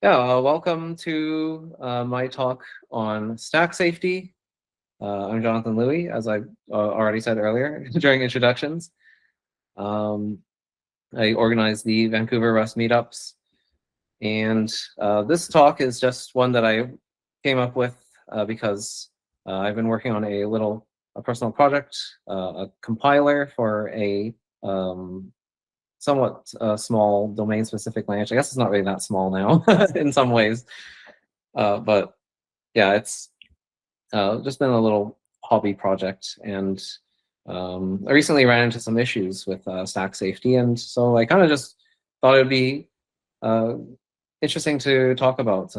Yeah, welcome to my talk on stack safety. I'm Jonathan Louie, as I already said earlier during introductions. Um, I organize the Vancouver Rust meetups, and this talk is just one that I came up with because I've been working on a personal project, a compiler for a somewhat small domain-specific language. I guess it's not really that small now in some ways, but yeah, it's just been a little hobby project, and I recently ran into some issues with stack safety, and so I kind of just thought it would be uh, interesting to talk about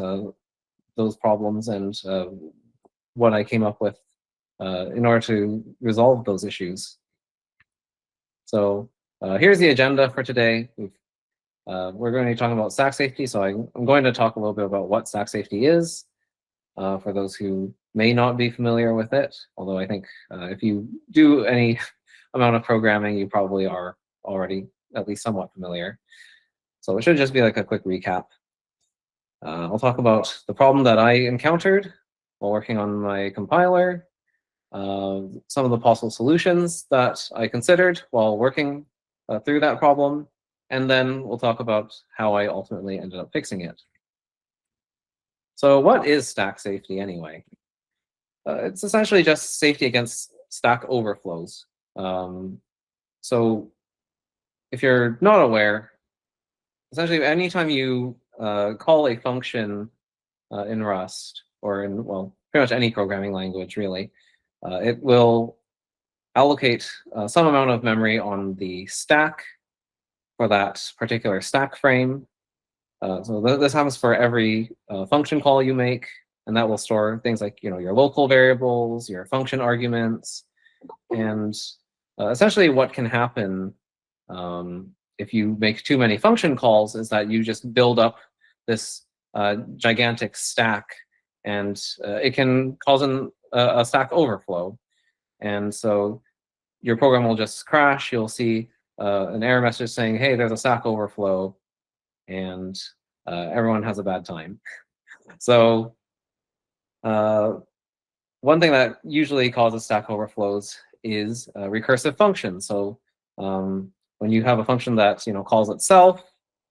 those problems and what I came up with in order to resolve those issues. So here's the agenda for today. We're going to be talking about stack safety, so I'm going to talk a little bit about what stack safety is, for those who may not be familiar with it, although I think if you do any amount of programming, you probably are already at least somewhat familiar. So it should just be like a quick recap. I'll talk about the problem that I encountered while working on my compiler, some of the possible solutions that I considered while working through that problem, and then we'll talk about how I ultimately ended up fixing it. So what is stack safety anyway? It's essentially just safety against stack overflows. So if you're not aware, essentially anytime you call a function in Rust, or in, well, pretty much any programming language really, it will allocate some amount of memory on the stack for that particular stack frame. So this happens for every function call you make, and that will store things like your local variables, your function arguments, and essentially what can happen if you make too many function calls is that you just build up this gigantic stack, and it can cause a stack overflow. And so your program will just crash. You'll see an error message saying, hey, there's a stack overflow, and everyone has a bad time. So one thing that usually causes stack overflows is recursive functions. So when you have a function that calls itself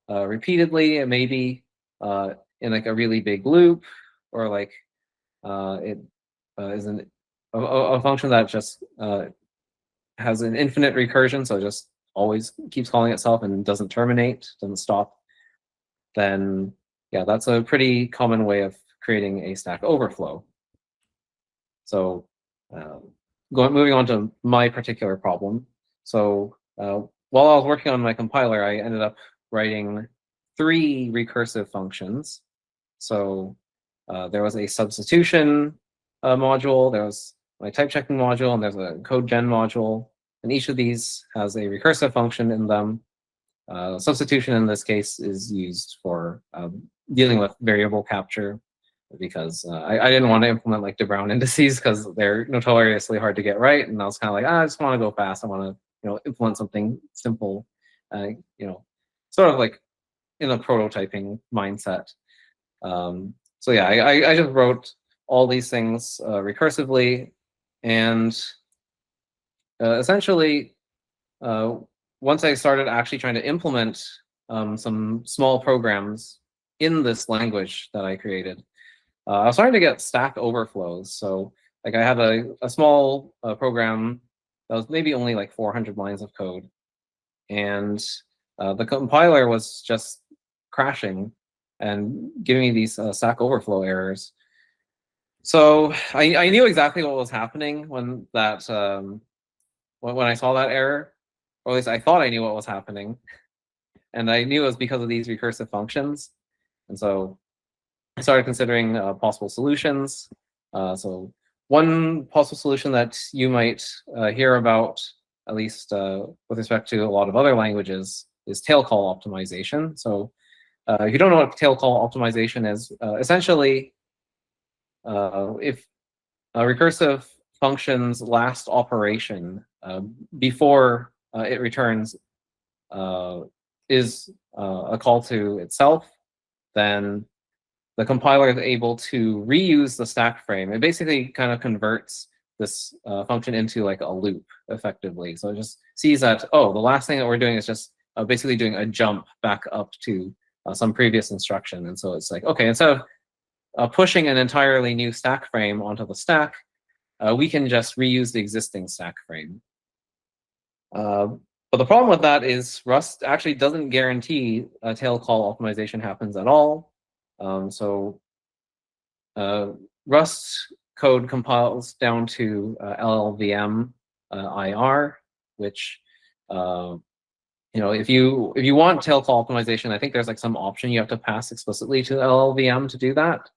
repeatedly, it may be in like a really big loop, or like it is a function that just has an infinite recursion, so it just always keeps calling itself and doesn't terminate, doesn't stop. Then yeah, that's a pretty common way of creating a stack overflow. So moving on to my particular problem. So while I was working on my compiler, I ended up writing 3 recursive functions. So there was a substitution module, there was my type checking module, and there's a code gen module. And each of these has a recursive function in them. Substitution in this case is used for dealing with variable capture, because I didn't want to implement like de Bruijn indices because they're notoriously hard to get right. And I was kind of like, I just want to go fast. I want to implement something simple, sort of like in a prototyping mindset. So yeah, I just wrote all these things recursively, and essentially once I started actually trying to implement some small programs in this language that I created, I was starting to get stack overflows. So like I had a small program that was maybe only like 400 lines of code, and the compiler was just crashing and giving me these stack overflow errors. So I knew exactly what was happening when that when I saw that error, or at least I thought I knew what was happening, and I knew it was because of these recursive functions. And so I started considering possible solutions. So one possible solution that you might hear about, at least with respect to a lot of other languages, is tail call optimization. So if you don't know what tail call optimization is, essentially, if a recursive function's last operation before it returns is a call to itself, then the compiler is able to reuse the stack frame. It basically kind of converts this function into like a loop effectively. So it just sees that, oh, the last thing that we're doing is just basically doing a jump back up to some previous instruction. And so it's like, okay, instead of pushing an entirely new stack frame onto the stack, we can just reuse the existing stack frame. But the problem with that is Rust actually doesn't guarantee tail call optimization happens at all. So Rust code compiles down to LLVM IR, which if you want tail call optimization, I think there's like some option you have to pass explicitly to LLVM to do that.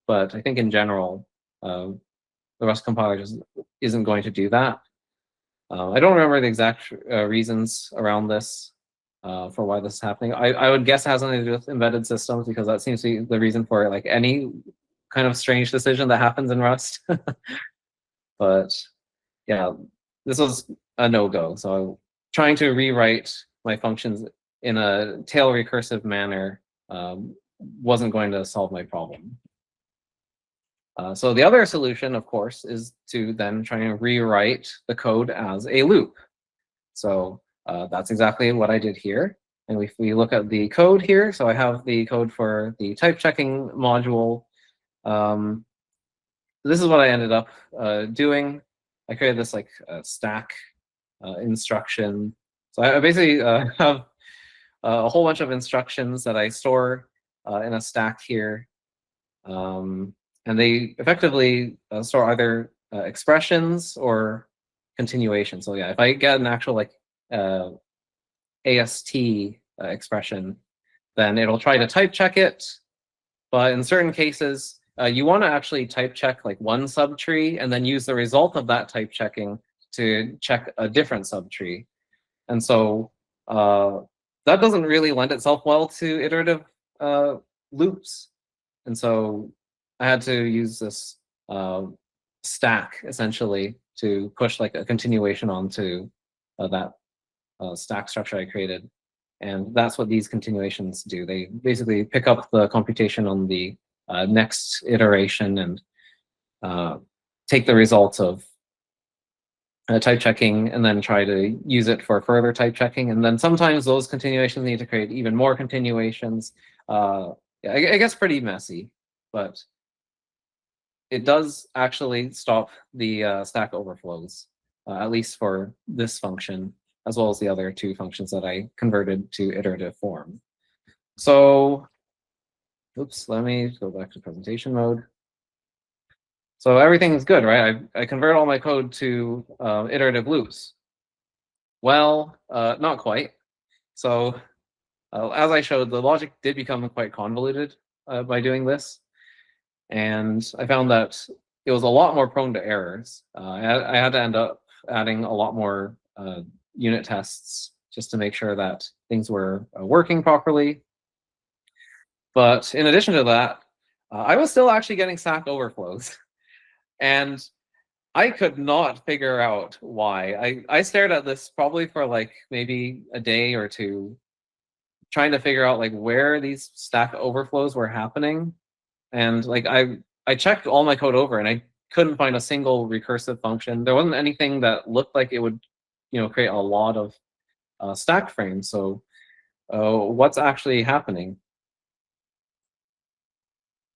But I think in general, the Rust compiler just isn't going to do that. I don't remember the exact reasons around this for why this is happening. I would guess it has something to do with embedded systems, because that seems to be the reason for like any kind of strange decision that happens in Rust. But yeah, this was a no-go. So trying to rewrite my functions in a tail recursive manner wasn't going to solve my problem. So the other solution, of course, is to then try and rewrite the code as a loop. So that's exactly what I did here. And if we look at the code here, so I have the code for the type checking module. This is what I ended up doing. I created this like stack instruction. So I basically have a whole bunch of instructions that I store in a stack here. And they effectively store either expressions or continuation. So yeah, if I get an actual like AST expression, then it'll try to type check it. But in certain cases, you want to actually type check like one subtree and then use the result of that type checking to check a different subtree. And so that doesn't really lend itself well to iterative loops. And so I had to use this stack essentially to push like a continuation onto that stack structure I created. And that's what these continuations do. They basically pick up the computation on the next iteration and take the results of type checking and then try to use it for further type checking. And then sometimes those continuations need to create even more continuations. Yeah, I guess pretty messy, but it does actually stop the stack overflows, at least for this function, as well as the other two functions that I converted to iterative form. So, oops, let me go back to presentation mode. So everything's good, right? I convert all my code to iterative loops. Well, not quite. So as I showed, the logic did become quite convoluted by doing this. And I found that it was a lot more prone to errors. I had to end up adding a lot more unit tests just to make sure that things were working properly. But in addition to that, I was still actually getting stack overflows. And I could not figure out why. I stared at this probably for like maybe a day or two, trying to figure out like where these stack overflows were happening. And like I checked all my code over and I couldn't find a single recursive function. There wasn't anything that looked like it would, create a lot of stack frames. So what's actually happening?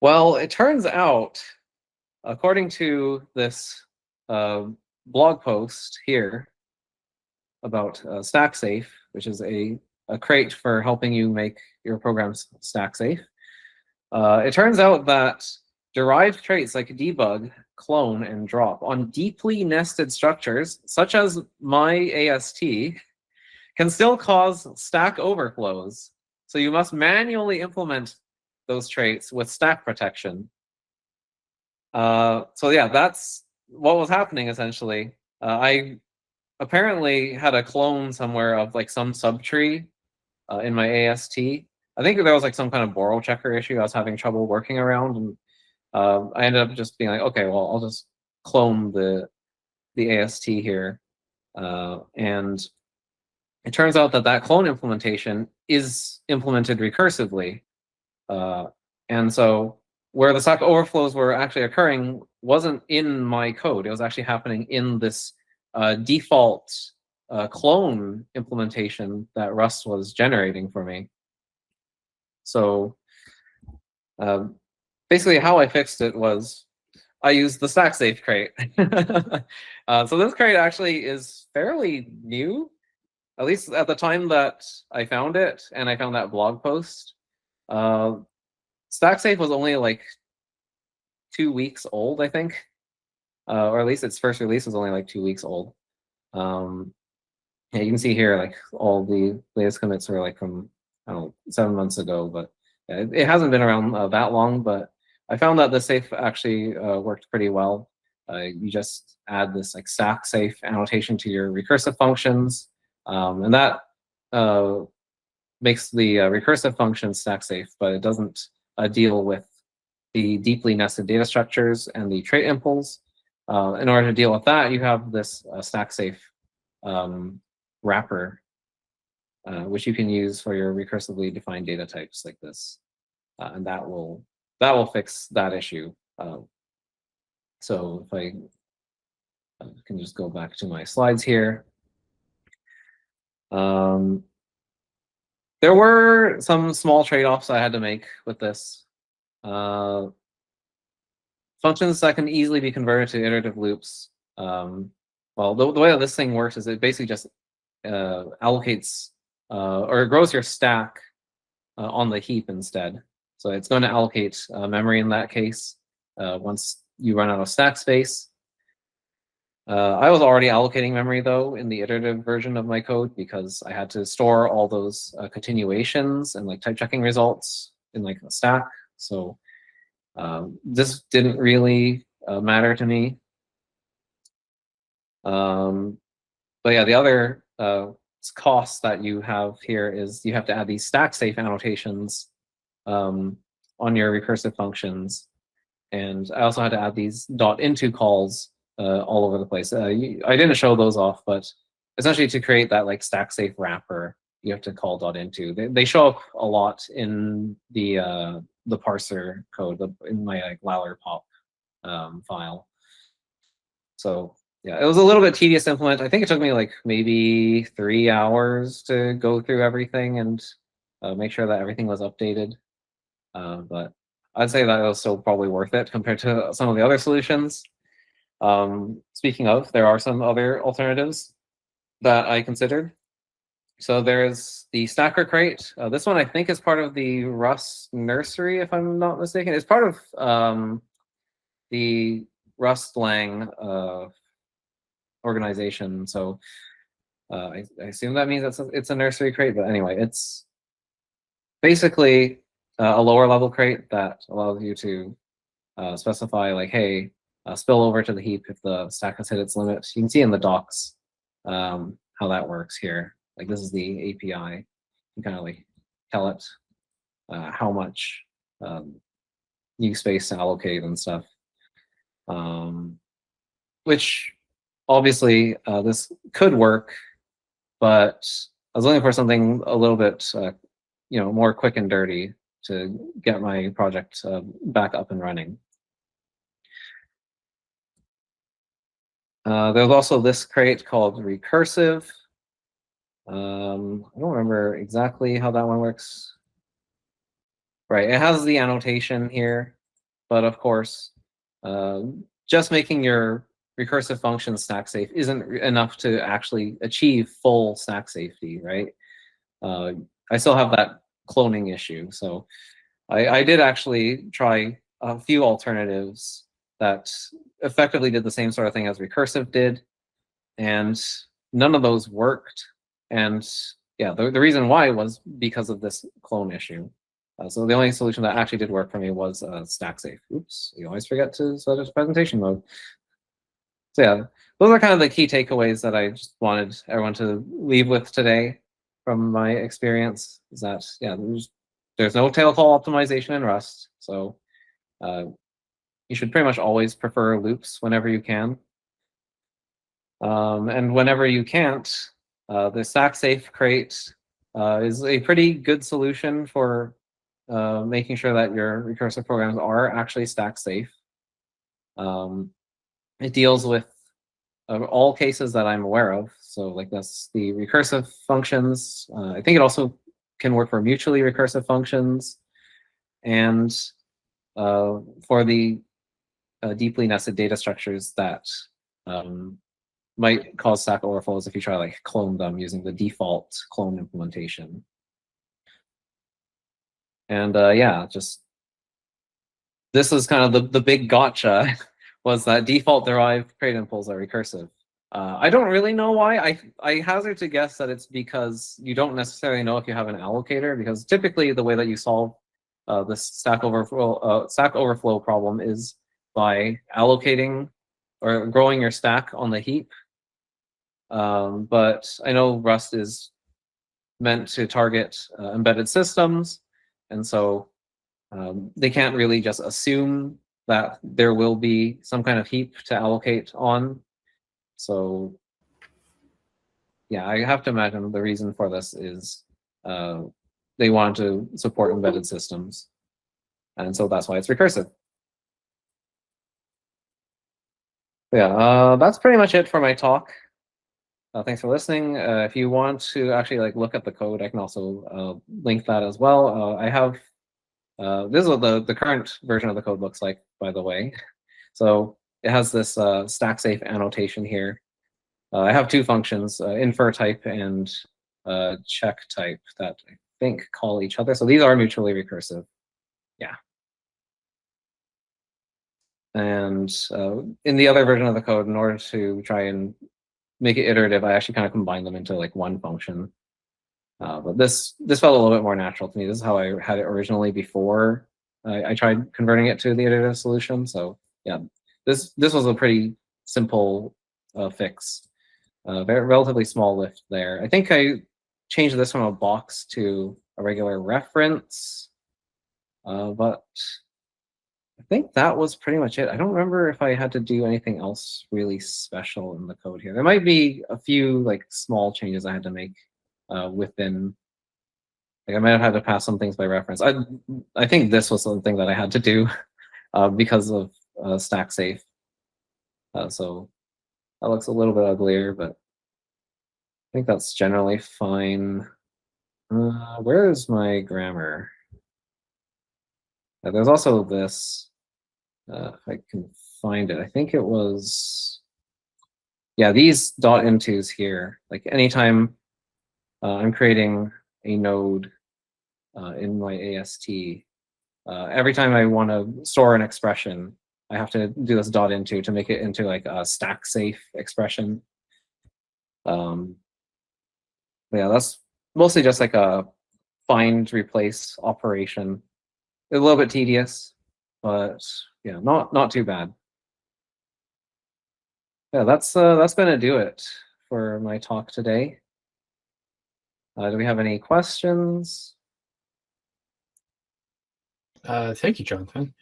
Well, it turns out, according to this blog post here about stack safe, which is a crate for helping you make your programs stack safe, it turns out that derived traits like debug, clone, and drop on deeply nested structures, such as my AST, can still cause stack overflows. So you must manually implement those traits with stack protection. So yeah, that's what was happening essentially. I apparently had a clone somewhere of like some subtree in my AST. I think there was like some kind of borrow checker issue I was having trouble working around, and I ended up just being like, okay, well, I'll just clone the AST here, and it turns out that clone implementation is implemented recursively, And so where the stack overflows were actually occurring wasn't in my code. It was actually happening in this default clone implementation that Rust was generating for me. So basically how I fixed it was I used the stack safe crate. So this crate actually is fairly new, at least at the time that I found it and I found that blog post. Stack safe was only like 2 weeks old, I think, or at least its first release was only like 2 weeks old. Yeah, you can see here like all the latest commits are like from, I don't know, 7 months ago, but yeah, it hasn't been around that long. But I found that the safe actually worked pretty well. You just add this like stack safe annotation to your recursive functions, and that makes the recursive function stack safe, but it doesn't deal with the deeply nested data structures and the trait impls. In order to deal with that, you have this stack safe wrapper, which you can use for your recursively defined data types like this, and that will fix that issue. So if I can just go back to my slides here. There were some small trade-offs I had to make with this. Functions that can easily be converted to iterative loops. Well, the way that this thing works is it basically just allocates or it grows your stack on the heap instead. So it's going to allocate memory in that case once you run out of stack space. I was already allocating memory though in the iterative version of my code because I had to store all those continuations and like type checking results in like a stack. So this didn't really matter to me. But yeah, the other cost that you have here is you have to add these stack safe annotations on your recursive functions. And I also had to add these .into calls all over the place. I didn't show those off, but essentially to create that like stack safe wrapper, you have to call .into. They show up a lot in the parser code in my like lallerpop file. So yeah, it was a little bit tedious to implement. I think it took me like maybe 3 hours to go through everything and make sure that everything was updated. But I'd say that was still probably worth it compared to some of the other solutions. Speaking of, there are some other alternatives that I considered. So there's the Stacker Crate. This one I think is part of the Rust nursery, if I'm not mistaken. It's part of the Rust Lang organization. So I assume that means it's a nursery crate. But anyway, it's basically a lower level crate that allows you to specify like, hey, spill over to the heap if the stack has hit its limit. You can see in the docs how that works here. Like this is the API. You kind of like tell it how much new space to allocate and stuff. Which obviously this could work, but I was looking for something a little bit more quick and dirty to get my project back up and running. There's also this crate called Recursive. I don't remember exactly how that one works. Right, it has the annotation here, but of course, just making your recursive function stack safe isn't enough to actually achieve full stack safety, right? I still have that cloning issue, so I did actually try a few alternatives that effectively did the same sort of thing as recursive did, and none of those worked. And yeah, the reason why was because of this clone issue. So the only solution that actually did work for me was stack safe. Oops, you always forget to set as presentation mode. So yeah, those are kind of the key takeaways that I just wanted everyone to leave with today from my experience. Is that yeah, there's no tail call optimization in Rust, so you should pretty much always prefer loops whenever you can. And whenever you can't, the stack safe crate is a pretty good solution for making sure that your recursive programs are actually stack safe. It deals with all cases that I'm aware of. So like that's the recursive functions. I think it also can work for mutually recursive functions. And for the deeply nested data structures that might cause stack overflows if you try to like clone them using the default clone implementation. And yeah, just this is kind of the big gotcha was that default derived create impulse are recursive. I don't really know why. I hazard to guess that it's because you don't necessarily know if you have an allocator, because typically the way that you solve this stack overflow problem is by allocating or growing your stack on the heap. But I know Rust is meant to target embedded systems, and so they can't really just assume that there will be some kind of heap to allocate on. So yeah, I have to imagine the reason for this is they want to support embedded systems. And so that's why it's recursive. Yeah, that's pretty much it for my talk. Thanks for listening. If you want to actually like look at the code, I can also link that as well. I have, this is what the current version of the code looks like, by the way. So it has this stack safe annotation here. I have two functions, infer type and check type, that I think call each other. So these are mutually recursive. Yeah. And in the other version of the code, in order to try and make it iterative, I actually kind of combine them into like one function. But this felt a little bit more natural to me. This is how I had it originally before I tried converting it to the iterative solution. So yeah, this was a pretty simple fix. Very relatively small lift there. I think I changed this from a box to a regular reference, but I think that was pretty much it. I don't remember if I had to do anything else really special in the code here. There might be a few like small changes I had to make within. Like I might have had to pass some things by reference. I think this was something that I had to do because of stack safe. So that looks a little bit uglier, but I think that's generally fine. Where is my grammar? There's also this, if I can find it, I think it was, yeah, these dot intos here. Like anytime I'm creating a node in my AST, every time I want to store an expression, I have to do this dot into to make it into like a stack safe expression. Yeah, that's mostly just like a find replace operation. A little bit tedious, but yeah, not too bad. Yeah, that's gonna do it for my talk today. Do we have any questions? Thank you, Jonathan.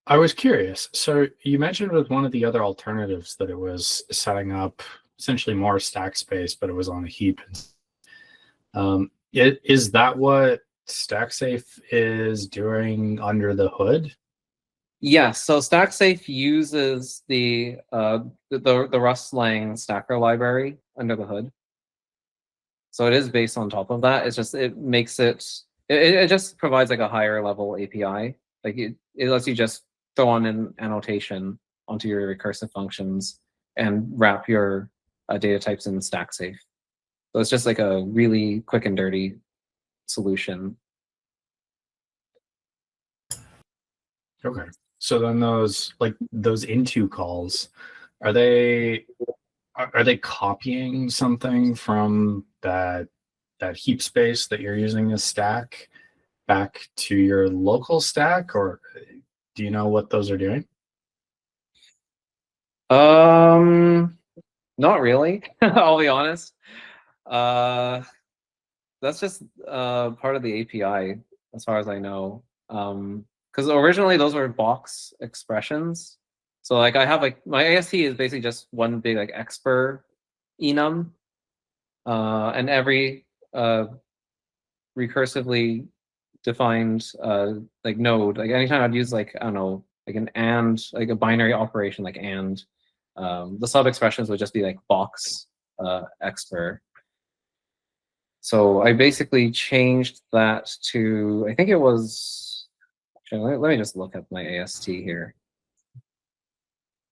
I was curious. So you mentioned with one of the other alternatives that it was setting up essentially more stack space, but it was on a heap. Is that what StackSafe is doing under the hood? Yes. So StackSafe uses the Rust Lang stacker library under the hood. So it is based on top of that. It's just it makes it just provides like a higher level API. Like it lets you just throw on an annotation onto your recursive functions and wrap your data types in stack safe. So it's just like a really quick and dirty solution. Okay. So then those into calls, are they copying something from that heap space that you're using as stack back to your local stack, or do you know what those are doing? Not really. I'll be honest. That's just part of the API, as far as I know. Because originally those were box expressions. So like I have like my AST is basically just one big like expr enum, and every recursively defined like node. Like anytime I'd use like, I don't know, like an and, like a binary operation like and, the sub expressions would just be like box expr. So I basically changed that to, I think it was, actually, let me just look at my AST here.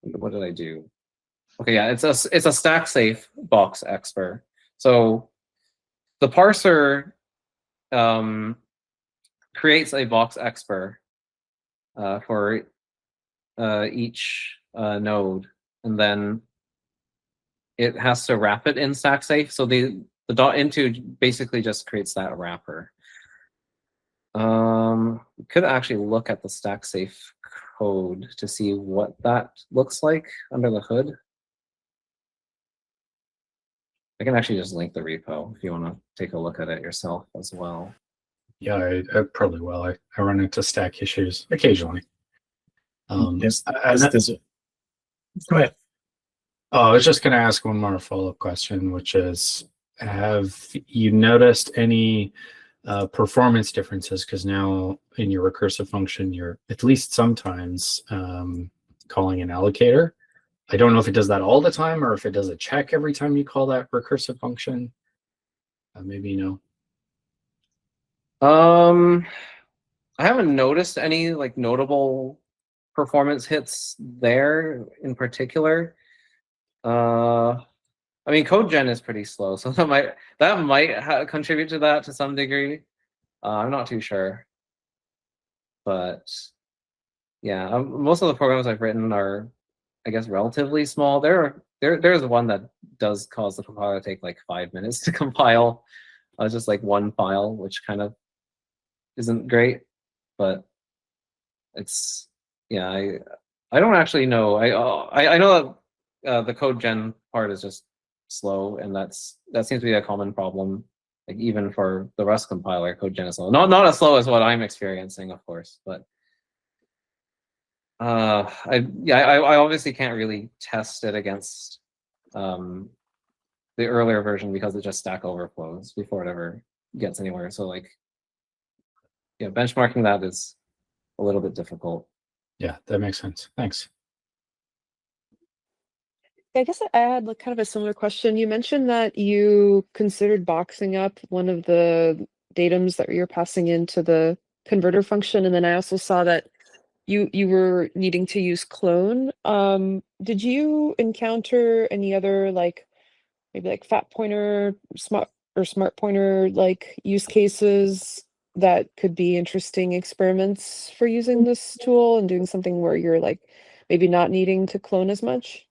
What did I do? Okay, yeah, it's a stack safe box expr. So the parser creates a box expr for each node, and then it has to wrap it in stack safe. So the dot into basically just creates that wrapper. We could actually look at the stack safe code to see what that looks like under the hood. I can actually just link the repo if you want to take a look at it yourself as well. Yeah, I probably will. I run into stack issues occasionally. Go ahead. Oh, I was just going to ask one more follow-up question, which is, have you noticed any performance differences? Because now in your recursive function, you're at least sometimes calling an allocator. I don't know if it does that all the time or if it does a check every time you call that recursive function. Maybe you know. I haven't noticed any like notable performance hits there in particular. I mean, code gen is pretty slow, so that might contribute to that to some degree. I'm not too sure, but yeah, most of the programs I've written are, I guess, relatively small. There's one that does cause the compiler to take like 5 minutes to compile, just like one file, which kind of isn't great, but it's, yeah, I don't actually know. I know that the code gen part is just slow, and that seems to be a common problem. Like even for the Rust compiler, code gen is slow. Not as slow as what I'm experiencing, of course, but I obviously can't really test it against the earlier version because it just Stack Overflows before it ever gets anywhere. So like, yeah, benchmarking that is a little bit difficult. Yeah, that makes sense. Thanks. I guess I had like kind of a similar question. You mentioned that you considered boxing up one of the datums that you're passing into the converter function, and then I also saw that you were needing to use clone. Did you encounter any other like maybe like fat pointer, smart pointer like use cases that could be interesting experiments for using this tool and doing something where you're like maybe not needing to clone as much?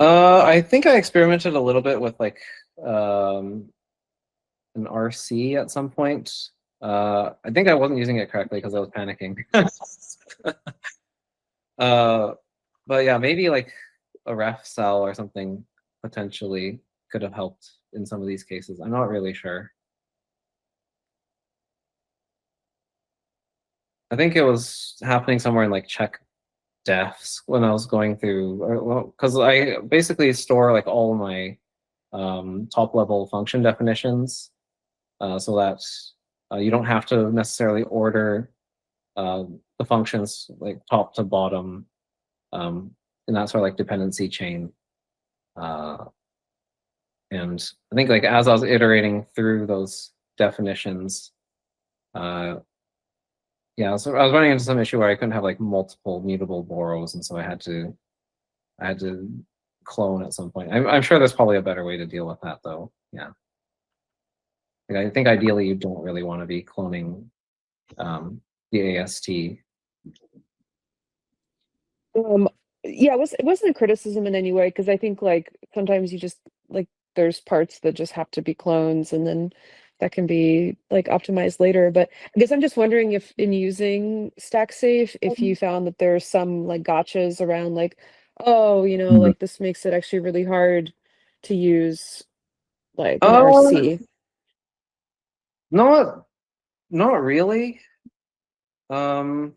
I think I experimented a little bit with like an RC at some point. I think I wasn't using it correctly because I was panicking. But yeah, maybe like a ref cell or something potentially could have helped in some of these cases. I'm not really sure. I think it was happening somewhere in like check defs when I was going through, because I basically store like all my top level function definitions so that you don't have to necessarily order the functions like top to bottom in that sort of like dependency chain. And I think like as I was iterating through those definitions, yeah, so I was running into some issue where I couldn't have like multiple mutable borrows, and so I had to clone at some point. I'm sure there's probably a better way to deal with that though. Yeah. Like, I think ideally you don't really want to be cloning the AST. Yeah, it wasn't a criticism in any way, because I think like sometimes you just like there's parts that just have to be clones, and then that can be like optimized later. But I guess I'm just wondering if in using StackSafe, if you found that there's some like gotchas around like, oh, you know, like this makes it actually really hard to use like an RC. Not really. Yeah,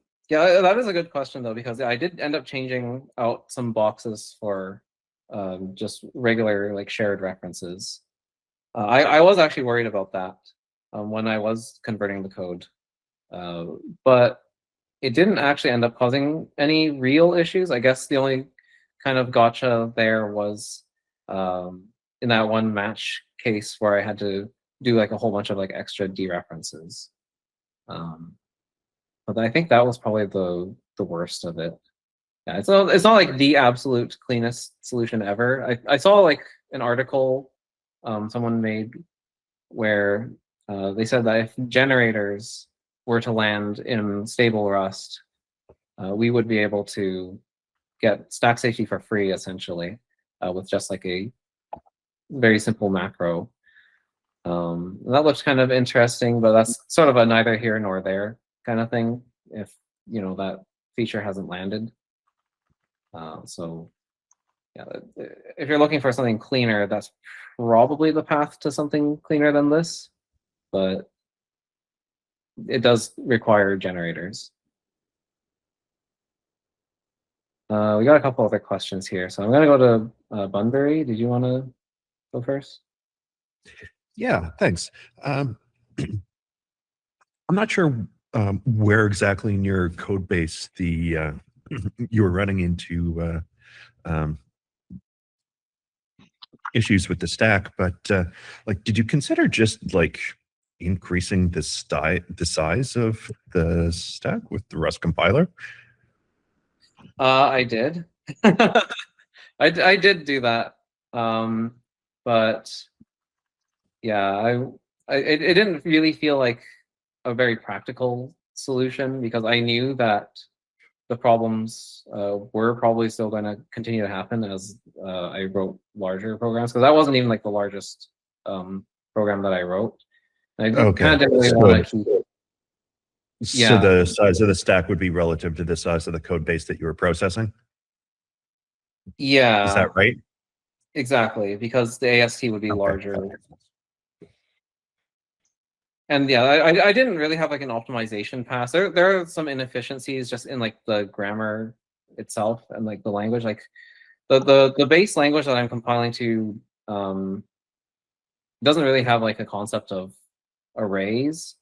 that is a good question though, because I did end up changing out some boxes for just regular like shared references. I was actually worried about that. when I was converting the code, but it didn't actually end up causing any real issues. I guess the only kind of gotcha there was in that one match case where I had to do like a whole bunch of like extra dereferences. But I think that was probably the worst of it. Yeah, it's not like the absolute cleanest solution ever. I saw like an article someone made where they said that if generators were to land in stable Rust, we would be able to get stack safety for free essentially with just like a very simple macro. That looks kind of interesting, but that's sort of a neither here nor there kind of thing if that feature hasn't landed. So yeah, if you're looking for something cleaner, that's probably the path to something cleaner than this, but it does require generators. We got a couple other questions here, so I'm gonna go to Bunbury. Did you want to go first? Yeah, thanks. I'm not sure where exactly in your code base the you were running into issues with the stack, but like, did you consider just like increasing the size of the stack with the Rust compiler? I did. I did do that, but yeah, it didn't really feel like a very practical solution because I knew that the problems were probably still going to continue to happen as I wrote larger programs, because that wasn't even like the largest program that I wrote. And I Okay. kind of didn't really want to keep. So Yeah. the size of the stack would be relative to the size of the code base that you were processing? Yeah. Is that right? Exactly, because the AST would be Okay. larger. And yeah, I didn't really have like an optimization pass. There are some inefficiencies just in like the grammar itself and like the language. Like the base language that I'm compiling to doesn't really have like a concept of arrays.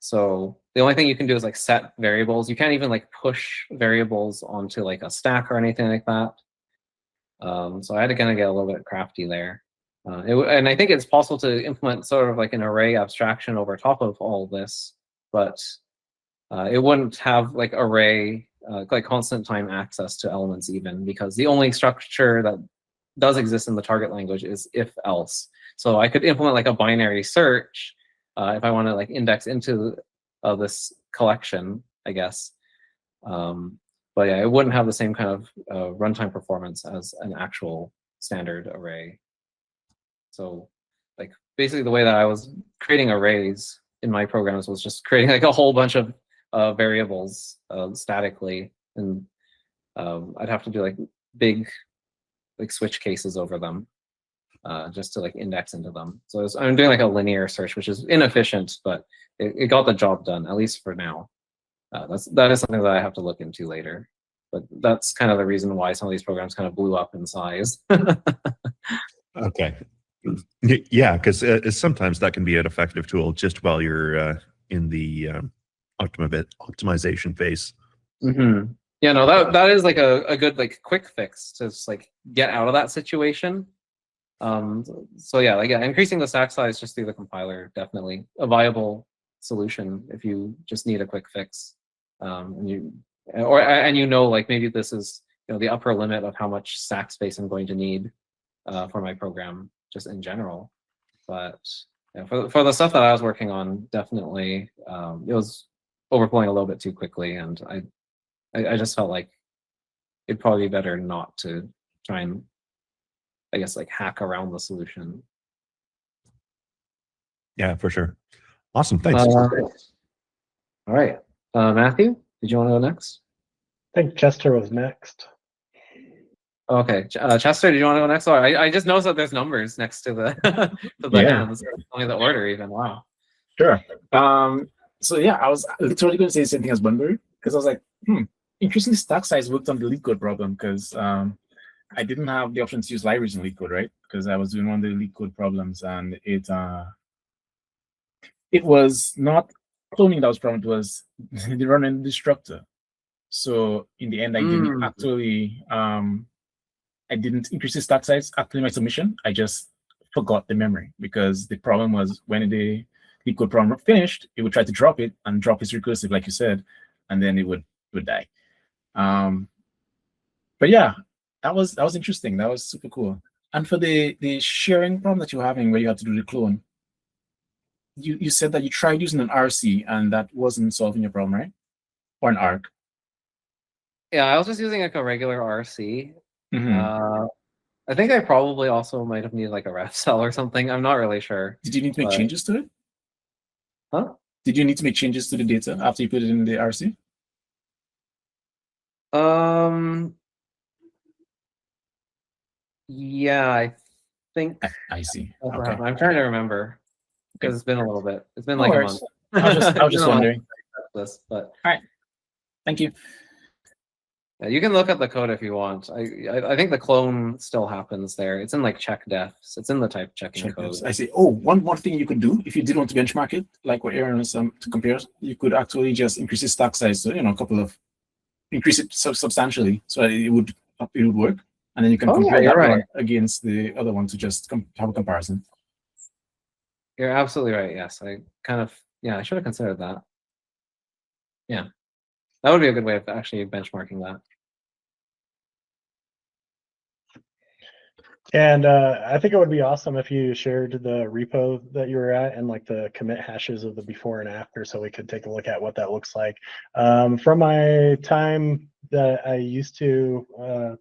So the only thing you can do is like set variables. You can't even like push variables onto like a stack or anything like that. So I had to kind of get a little bit crafty there. And I think it's possible to implement sort of like an array abstraction over top of all this, but it wouldn't have like array, like constant time access to elements even, because the only structure that does exist in the target language is if else. So I could implement like a binary search if I want to like index into this collection, I guess. But yeah, it wouldn't have the same kind of runtime performance as an actual standard array. So like basically the way that I was creating arrays in my programs was just creating like a whole bunch of variables statically, and I'd have to do like big like switch cases over them just to like index into them. So I'm doing like a linear search, which is inefficient, but it got the job done, at least for now. That is something that I have to look into later. But that's kind of the reason why some of these programs kind of blew up in size. Okay. Yeah, because sometimes that can be an effective tool just while you're in the optimization phase. Mm-hmm. Yeah, no, that is like a good like quick fix to just like get out of that situation. So yeah, like increasing the stack size just through the compiler, definitely a viable solution if you just need a quick fix. And you like maybe this is the upper limit of how much stack space I'm going to need for my program just in general. But for the stuff that I was working on, definitely it was overflowing a little bit too quickly, and I just felt like it'd probably be better not to try and, I guess, like hack around the solution. Yeah, for sure. Awesome, thanks. All right, Matthew, did you want to go next? I think Chester was next. Okay, Chester, did you want to go next? Sorry, I just noticed that there's numbers next to the to the hands. Only the order even. Wow. Sure. So yeah, I was literally going to say the same thing as Bunbury, because I was like, increasing the stack size worked on the leak code problem, because I didn't have the option to use libraries in leak code, right? Because I was doing one of the leak code problems, and it it was not cloning that was problem, it was the random destructor. So in the end, I didn't actually I didn't increase the stack size after my submission. I just forgot the memory, because the problem was when the code program finished, it would try to drop it, and drop is recursive, like you said, and then it would die. But yeah, that was interesting. That was super cool. And for the sharing problem that you're having, where you had to do the clone, you said that you tried using an RC and that wasn't solving your problem, right? Or an ARC. Yeah, I was just using like a regular RC. Mhm. I think I probably also might have needed like a ref cell or something. I'm not really sure. Did you need to make But- changes to it? Huh? Did you need to make changes to the data after you put it in the RC? Yeah, I think I see. that's what Okay. happened. I'm trying to remember because it's been a little bit. It's been No like a worries. month. I was It's just been a month wondering. since this, but Thank you. yeah, you can look at the code if you want. I think the clone still happens there. It's in like check defs. It's in the type checking Check code. this. I see. Oh, one more thing you could do if you did want to benchmark it, like what Aaron was to compare, you could actually just increase the stack size to, a couple of, increase it substantially so that it would work, and then you can Oh, yeah, compare you're that right. one against the other one to just have a comparison. You're absolutely right. Yes, I should have considered that. Yeah, that would be a good way of actually benchmarking that. And I think it would be awesome if you shared the repo that you were at and like the commit hashes of the before and after, so we could take a look at what that looks like. From my time that I used to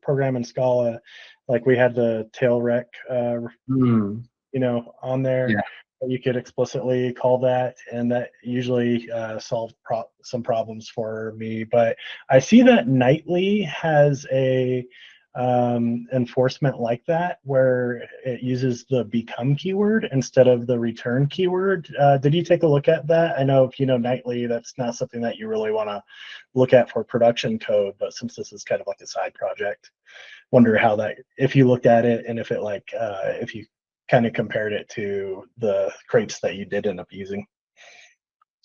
program in Scala, like we had the tail rec, on there. Yeah. You could explicitly call that, and that usually solved some problems for me. But I see that Nightly has a enforcement like that, where it uses the become keyword instead of the return keyword. Did you take a look at that? I know if you know Nightly, that's not something that you really want to look at for production code, but since this is kind of like a side project, wonder how that, if you looked at it and if it if you kind of compared it to the crates that you did end up using.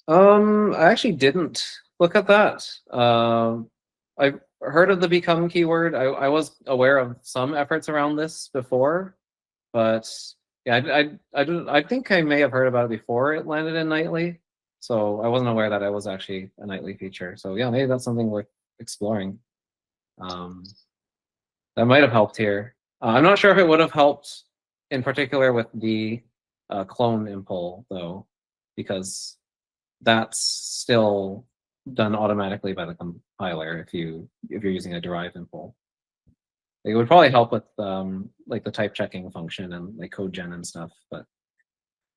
I actually didn't look at that. I've heard of the become keyword. I was aware of some efforts around this before, but yeah, I think I may have heard about it before it landed in Nightly, so I wasn't aware that it was actually a Nightly feature. So yeah, maybe that's something worth exploring. That might have helped here. I'm not sure if it would have helped in particular with the clone impl though, because that's still done automatically by the compiler if you're using a derive impl. It would probably help with like the type checking function and like code gen and stuff, but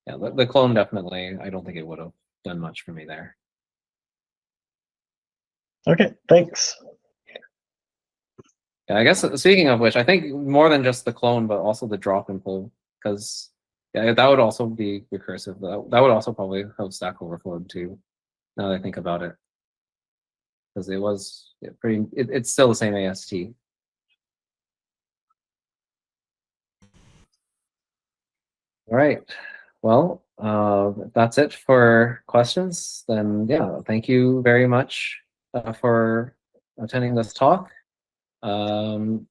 yeah, the clone definitely, I don't think it would have done much for me there. Okay, thanks. Yeah, I guess speaking of which, I think more than just the clone, but also the drop impl, because yeah, that would also be recursive. That would also probably have Stack Overflow too. Now that I think about it, because it was pretty. It's still the same AST. All right. Well, if that's it for questions, then yeah, thank you very much for attending this talk. Hold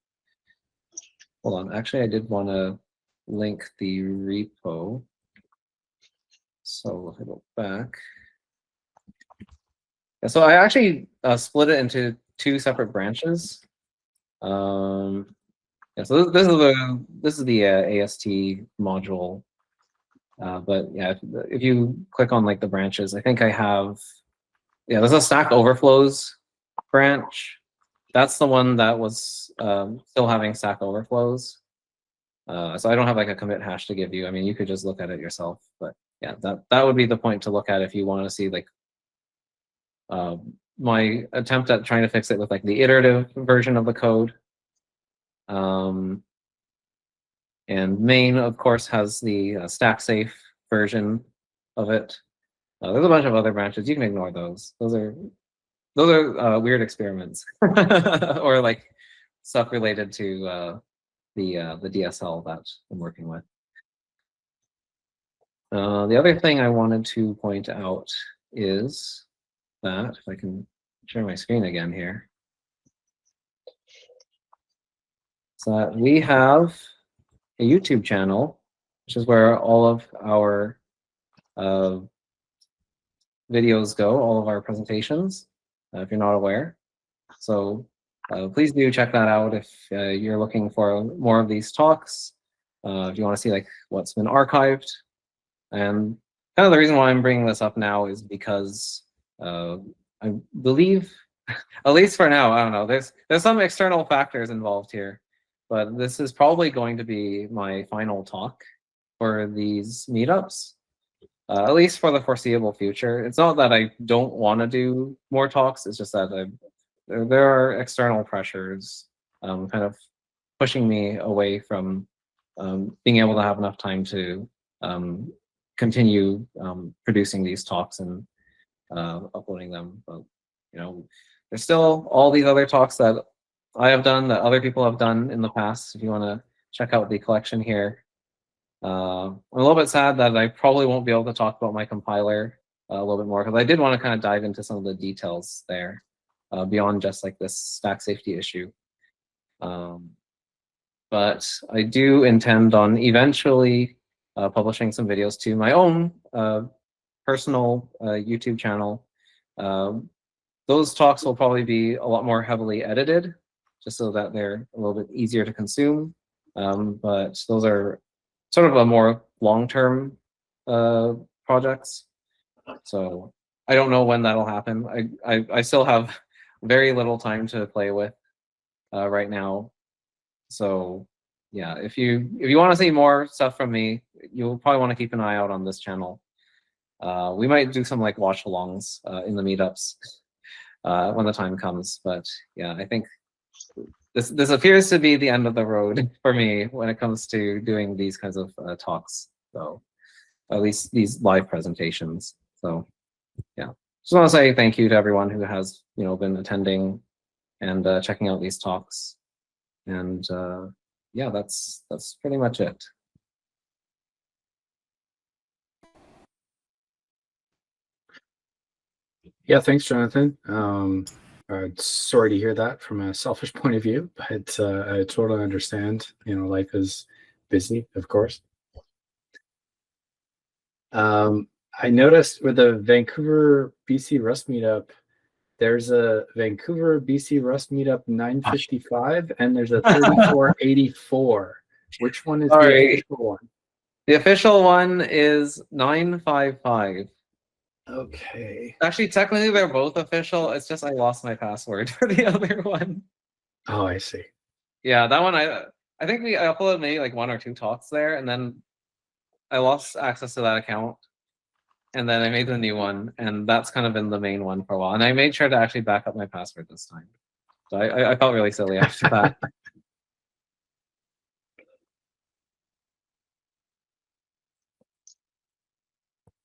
on. Actually, I did want to link the repo. So if I go back. Yeah, so I actually split it into two separate branches. Yeah, so this is the AST module. But yeah, if you click on like the branches, I think I have, yeah, there's a Stack Overflows branch. That's the one that was still having Stack Overflows. So I don't have like a commit hash to give you. I mean, you could just look at it yourself, but yeah, that would be the point to look at if you want to see like my attempt at trying to fix it with like the iterative version of the code. And main, of course, has the stack safe version of it. There's a bunch of other branches. You can ignore those. Those are weird experiments or like stuff related to the DSL that I'm working with. The other thing I wanted to point out is that, if I can share my screen again here, so that we have a YouTube channel, which is where all of our videos go, all of our presentations, if you're not aware. So please do check that out if you're looking for more of these talks, if you want to see like what's been archived. And kind of the reason why I'm bringing this up now is because I believe, at least for now, I don't know, there's some external factors involved here, but this is probably going to be my final talk for these meetups, at least for the foreseeable future. It's not that I don't want to do more talks, it's just that there are external pressures kind of pushing me away from being able to have enough time to continue producing these talks and uploading them. But you know, there's still all these other talks that I have done, that other people have done in the past. If you want to check out the collection here. I'm a little bit sad that I probably won't be able to talk about my compiler a little bit more, because I did want to kind of dive into some of the details there beyond just like this stack safety issue. But I do intend on eventually publishing some videos to my own personal YouTube channel. Those talks will probably be a lot more heavily edited, just so that they're a little bit easier to consume. But those are sort of a more long-term projects. So I don't know when that'll happen. I still have very little time to play with right now. So yeah, if you want to see more stuff from me, you'll probably want to keep an eye out on this channel. We might do some like watch-alongs in the meetups when the time comes. But yeah, I think this appears to be the end of the road for me when it comes to doing these kinds of talks. So at least these live presentations. So yeah, just want to say thank you to everyone who has been attending and checking out these talks. And yeah, that's pretty much it. Yeah, thanks, Jonathan. Sorry to hear that from a selfish point of view, but I totally understand. Life is busy, of course. I noticed with the Vancouver BC Rust meetup, there's a Vancouver BC Rust meetup 955, and there's a 3484. Which one is the official one? The official one is 955. Okay. Actually, technically, they're both official. It's just I lost my password for the other one. Oh, I see. Yeah, that one I think I uploaded maybe like 1 or 2 talks there, and then I lost access to that account. And then I made the new one, and that's kind of been the main one for a while. And I made sure to actually back up my password this time. So I felt really silly after that.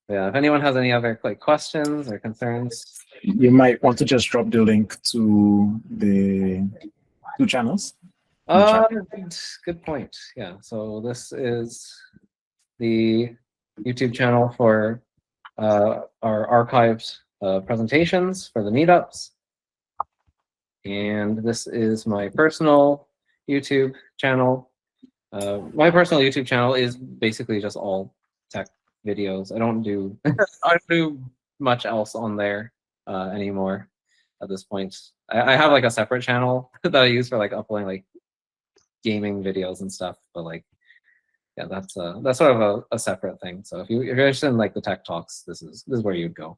Yeah, if anyone has any other questions or concerns, you might want to just drop the link to the 2 channels. Good point. Yeah, so this is the YouTube channel for our archived presentations for the meetups. And this is my personal YouTube channel. My personal YouTube channel is basically just all tech videos. I don't do much else on there anymore at this point. I have like a separate channel that I use for like uploading like gaming videos and stuff, but like yeah, that's sort of a separate thing. So if you're interested in like the tech talks, this is where you'd go.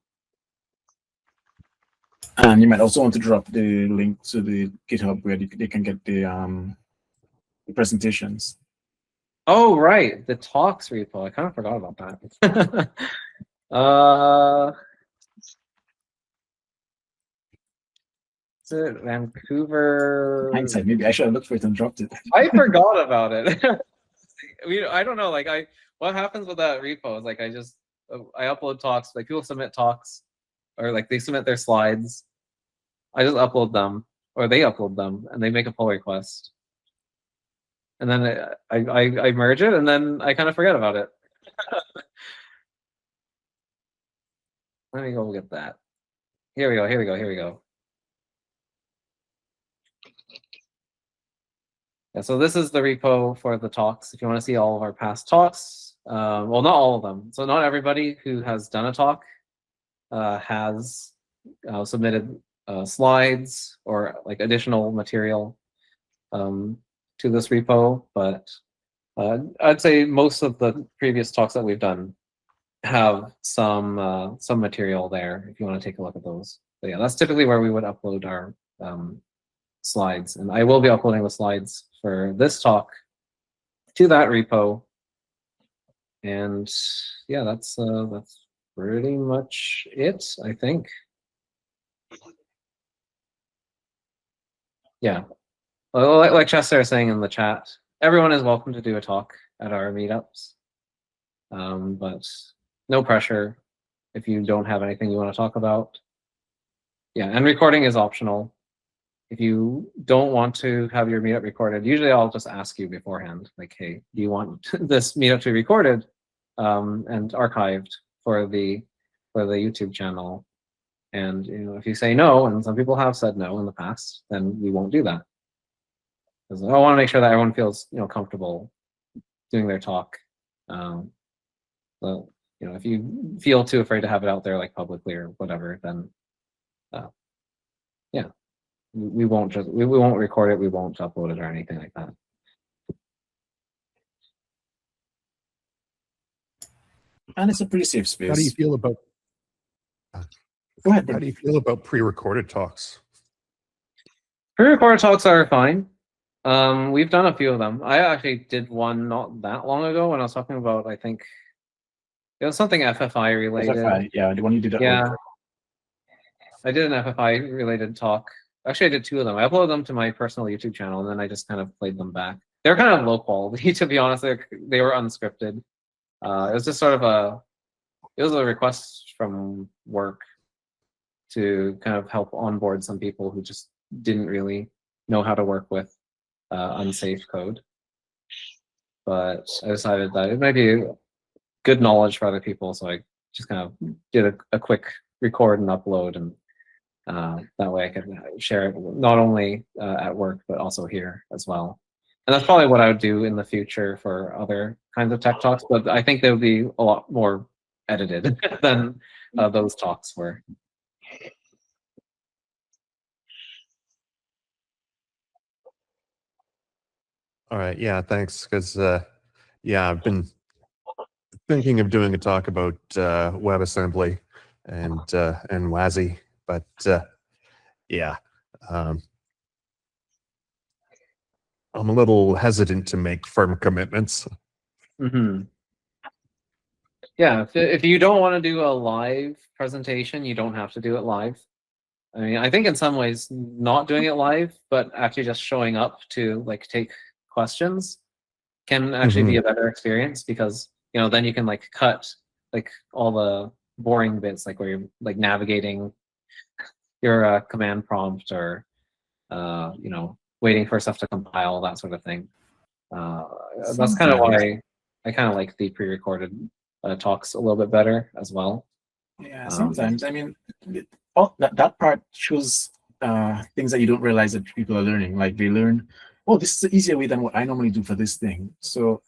And you might also want to drop the link to the GitHub where they can get the presentations. Oh, right, the talks repo. I kind of forgot about that. Is it Vancouver? Hindsight, maybe I should have looked for it and dropped it. I forgot about it. I don't know. Like what happens with that repo is like I upload talks. Like people submit talks, or like they submit their slides. I just upload them, or they upload them, and they make a pull request. And then I merge it, and then I kind of forget about it. Let me go get that. Here we go. Here we go. Here we go. Yeah, so this is the repo for the talks. If you want to see all of our past talks, well, not all of them. So not everybody who has done a talk has submitted slides or like additional material to this repo, but I'd say most of the previous talks that we've done have some material there if you want to take a look at those. But yeah, that's typically where we would upload our slides, and I will be uploading the slides for this talk to that repo. And yeah, that's pretty much it, I think. Yeah, like Chester is saying in the chat, everyone is welcome to do a talk at our meetups, but no pressure if you don't have anything you want to talk about. Yeah, and recording is optional. If you don't want to have your meetup recorded, usually I'll just ask you beforehand, like, hey, do you want this meetup to be recorded and archived for the YouTube channel? And if you say no, and some people have said no in the past, then we won't do that. Because I want to make sure that everyone feels comfortable doing their talk. So if you feel too afraid to have it out there like publicly or whatever, then yeah. We won't record it. We won't upload it or anything like that. And it's a pretty safe space. How do you feel about? Go ahead. How do you feel about pre-recorded talks? Pre-recorded talks are fine. We've done a few of them. I actually did one not that long ago when I was talking about, I think it was something FFI related. FFI, yeah, the one you did at Yeah, work. I did an FFI related talk. Actually, I did two of them. I uploaded them to my personal YouTube channel, and then I just kind of played them back. They're kind of low quality, to be honest. They were unscripted. It was just sort of it was a request from work to kind of help onboard some people who just didn't really know how to work with unsafe code. But I decided that it might be good knowledge for other people, so I just kind of did a quick record and upload, and that way I could share it not only at work, but also here as well. And that's probably what I would do in the future for other kinds of tech talks, but I think they would be a lot more edited than those talks were. All right, yeah, thanks. Because yeah, I've been thinking of doing a talk about WebAssembly and WASI, but yeah, I'm a little hesitant to make firm commitments. Mm-hmm. Yeah, if you don't want to do a live presentation, you don't have to do it live. I mean, I think in some ways, not doing it live, but actually just showing up to like take questions can actually be a better experience, because then you can like cut like all the boring bits, like where you're like navigating your command prompt, or waiting for stuff to compile, that sort of thing. That's kind of why I kind of like the pre-recorded talks a little bit better as well. Yeah, sometimes. I mean, that part shows things that you don't realize that people are learning. Like they learn, oh, this is an easier way than what I normally do for this thing. So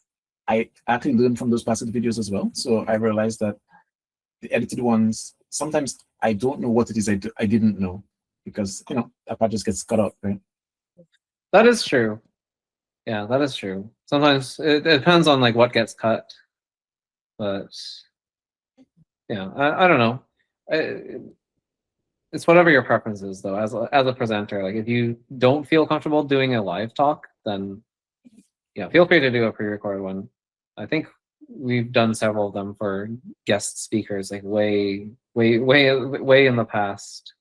I actually learned from those past videos as well. So I realized that the edited ones, sometimes I don't know what it is I didn't know, because that part just gets cut out, right? That is true. Yeah, that is true. Sometimes it depends on like what gets cut, but yeah, I don't know. It's whatever your preference is, though. As a presenter, like if you don't feel comfortable doing a live talk, then feel free to do a pre-recorded one. I think we've done several of them for guest speakers, like way in the past.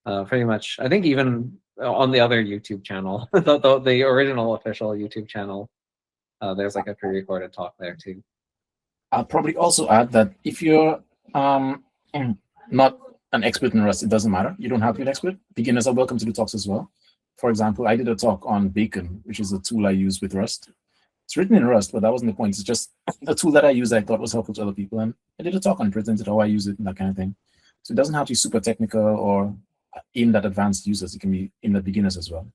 Pretty much, I think even on the other YouTube channel, the original official YouTube channel, there's like a pre-recorded talk there too. I'll probably also add that if you're not an expert in Rust, it doesn't matter. You don't have to be an expert. Beginners are welcome to do talks as well. For example, I did a talk on Bacon, which is a tool I use with Rust. It's written in Rust, but that wasn't the point. It's just a tool that I use that I thought was helpful to other people. And I did a talk on it, presented how I use it and that kind of thing. So it doesn't have to be super technical or aimed at advanced users. It can be aimed at beginners as well.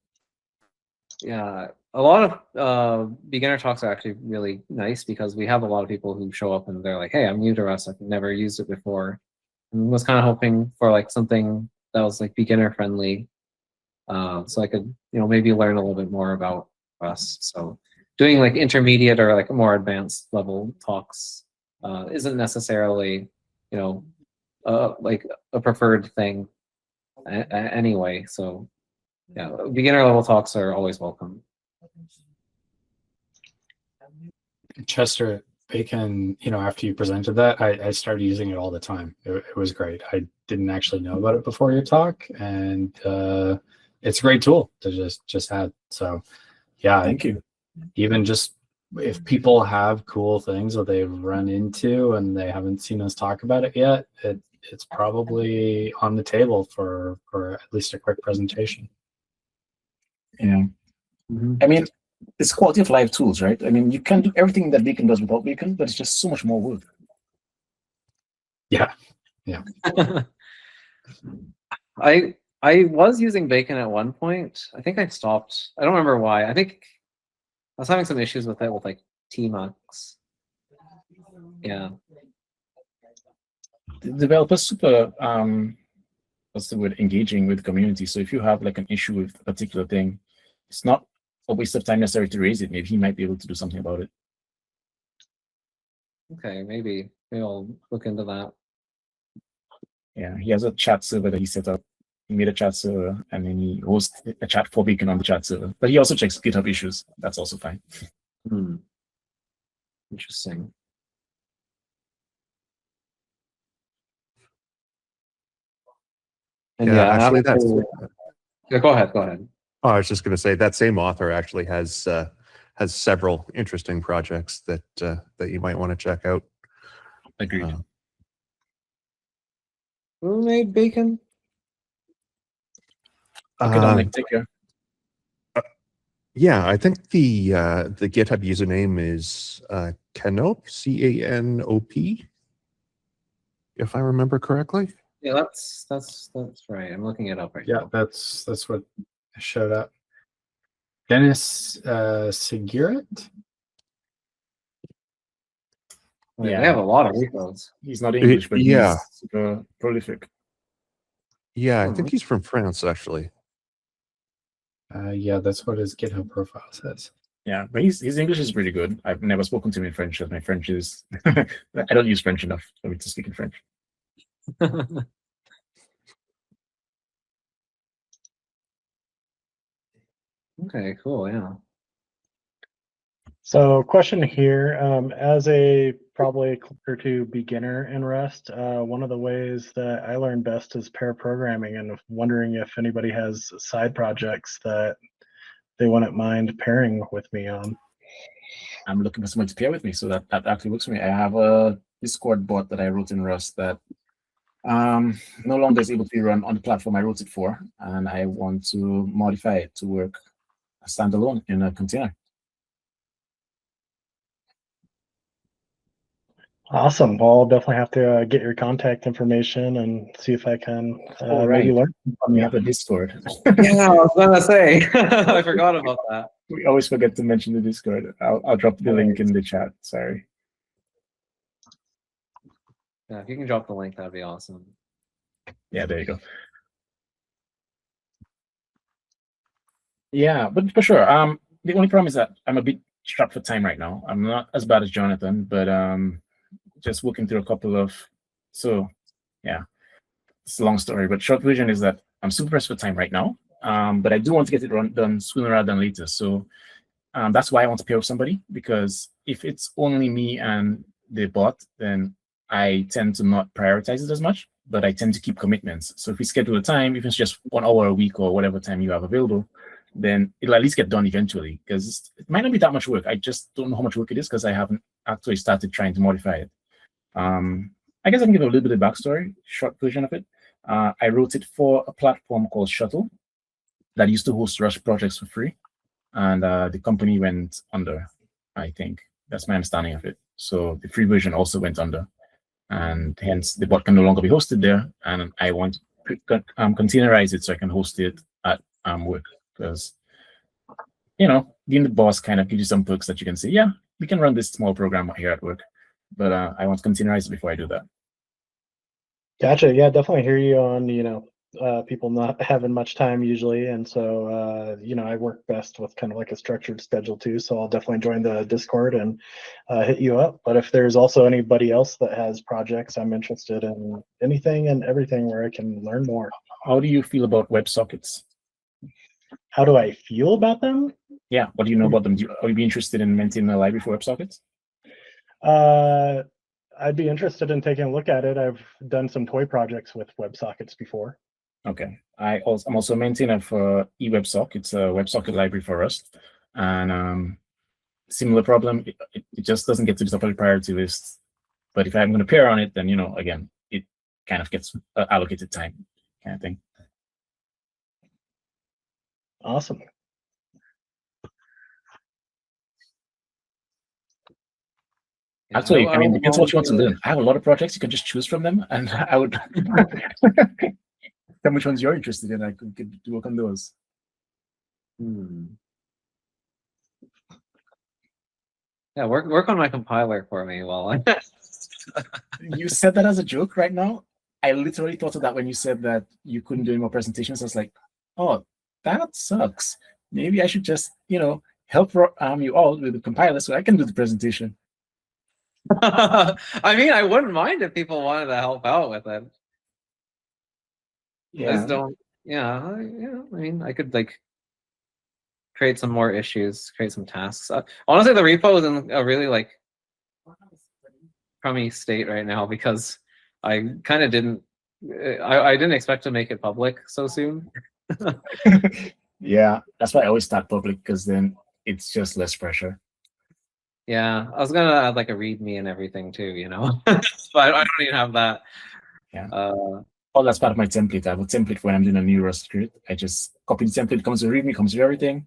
Yeah, a lot of beginner talks are actually really nice because we have a lot of people who show up and they're like, "Hey, I'm new to Rust. I've never used it before," and was kind of hoping for like something that was like beginner friendly, so I could maybe learn a little bit more about Rust. So doing like intermediate or like more advanced level talks isn't necessarily like a preferred thing anyway. So yeah, beginner level talks are always welcome. Chester, Bacon, after you presented that, I started using it all the time. It was great. I didn't actually know about it before your talk, and it's a great tool to just add. So yeah, Thank you. Even just if people have cool things that they've run into and they haven't seen us talk about it yet, it's probably on the table for at least a quick presentation. Yeah. I mean, it's quality of life tools, right? I mean, you can do everything that Beacon does without Beacon, but it's just so much more work. Yeah. I was using Bacon at one point. I think I stopped. I don't remember why. I think I was having some issues with it with like tmux. Yeah. The developers super what's the word, engaging with the community. So if you have like an issue with a particular thing, it's not a waste of time necessary to raise it. Maybe he might be able to do something about it. Okay, maybe I'll look into that. Yeah, he has a chat server that he set up. He made a chat server and then he hosts a chat for Beacon on the chat server. But he also checks GitHub issues. That's also fine. Interesting. And Yeah, actually, that's. Yeah, go ahead. Oh, I was just going to say that same author actually has several interesting projects that you might want to check out. Agreed. Who made Bacon? Okay, Dominic, take care. Yeah, I think the GitHub username is Canop, CANOP, if I remember correctly. Yeah, that's right. I'm looking it up right now. Yeah, that's what showed up. Dennis Seguret. Yeah, they have a lot of repos. He's not English, but yeah, he's super prolific. Yeah, I think he's from France, actually. Yeah, that's what his GitHub profile says. Yeah, but his English is pretty good. I've never spoken to him in French, because my French is I don't use French enough for me to speak in French. Okay, cool. Yeah. So question here, as a probably closer to beginner in Rust, one of the ways that I learn best is pair programming, and wondering if anybody has side projects that they wouldn't mind pairing with me on. I'm looking for someone to pair with me, so that actually works for me. I have a Discord bot that I wrote in Rust that no longer is able to be run on the platform I wrote it for, and I want to modify it to work standalone in a container. Awesome. Well, I'll definitely have to get your contact information and see if I can maybe learn from We you. have a Discord. Yeah, I was gonna say. I forgot about that. We always forget to mention the Discord. I'll drop the link in the chat. Sorry. Yeah, if you can drop the link, that'd be awesome. Yeah, there you go. Yeah, but for sure. The only problem is that I'm a bit strapped for time right now. I'm not as bad as Jonathan, but just working through a couple of. So, yeah, it's a long story, but short version is that I'm super pressed for time right now. But I do want to get it done sooner rather than later. So that's why I want to pair with somebody, because if it's only me and the bot, then I tend to not prioritize it as much, but I tend to keep commitments. So if we schedule a time, if it's just 1 hour a week or whatever time you have available, then it'll at least get done eventually, because it might not be that much work. I just don't know how much work it is because I haven't actually started trying to modify it. I guess I can give a little bit of backstory, short version of it. I wrote it for a platform called Shuttle that used to host Rush projects for free. And the company went under, I think. That's my understanding of it. So the free version also went under. and hence the bot can no longer be hosted there. And I want to containerize it so I can host it at work, because being the boss kind of gives you some perks that you can say, yeah, we can run this small program here at work, but I want to containerize it before I do that. Gotcha. Yeah, definitely hear you on, people not having much time usually. And so, I work best with kind of like a structured schedule too. So I'll definitely join the Discord and hit you up. But if there's also anybody else that has projects, I'm interested in anything and everything where I can learn more. How do you feel about WebSockets? How do I feel about them? Yeah, what do you know about them? Are you be interested in maintaining a library for WebSockets? I'd be interested in taking a look at it. I've done some toy projects with WebSockets before. Okay, I'm also a maintainer for eWebsock. It's a WebSocket library for Rust, and similar problem. It just doesn't get to the top of the priority list. But if I'm going to pair on it, then again, it kind of gets allocated time, kind of thing. Awesome. Actually, I mean, depends what you want to learn. I have a lot of projects. You can just choose from them, and I would tell which ones you're interested in. I could work on those. Yeah, work on my compiler for me while I. You said that as a joke right now. I literally thought of that when you said that you couldn't do any more presentations. I was like, oh, that sucks. Maybe I should just, help you out with the compiler so I can do the presentation. I mean, I wouldn't mind if people wanted to help out with it. Yeah. I just don't. Yeah, I mean, I could create some more issues, create some tasks. Honestly, the repo is in a really crummy state right now because I kind of didn't. I didn't expect to make it public so soon. Yeah, that's why I always start public, because then it's just less pressure. Yeah, I was gonna add a README and everything too, but I don't even have that. Yeah. That's part of my template. I have a template when I'm doing a new Rust script. I just copy the template, comes to README, comes to everything,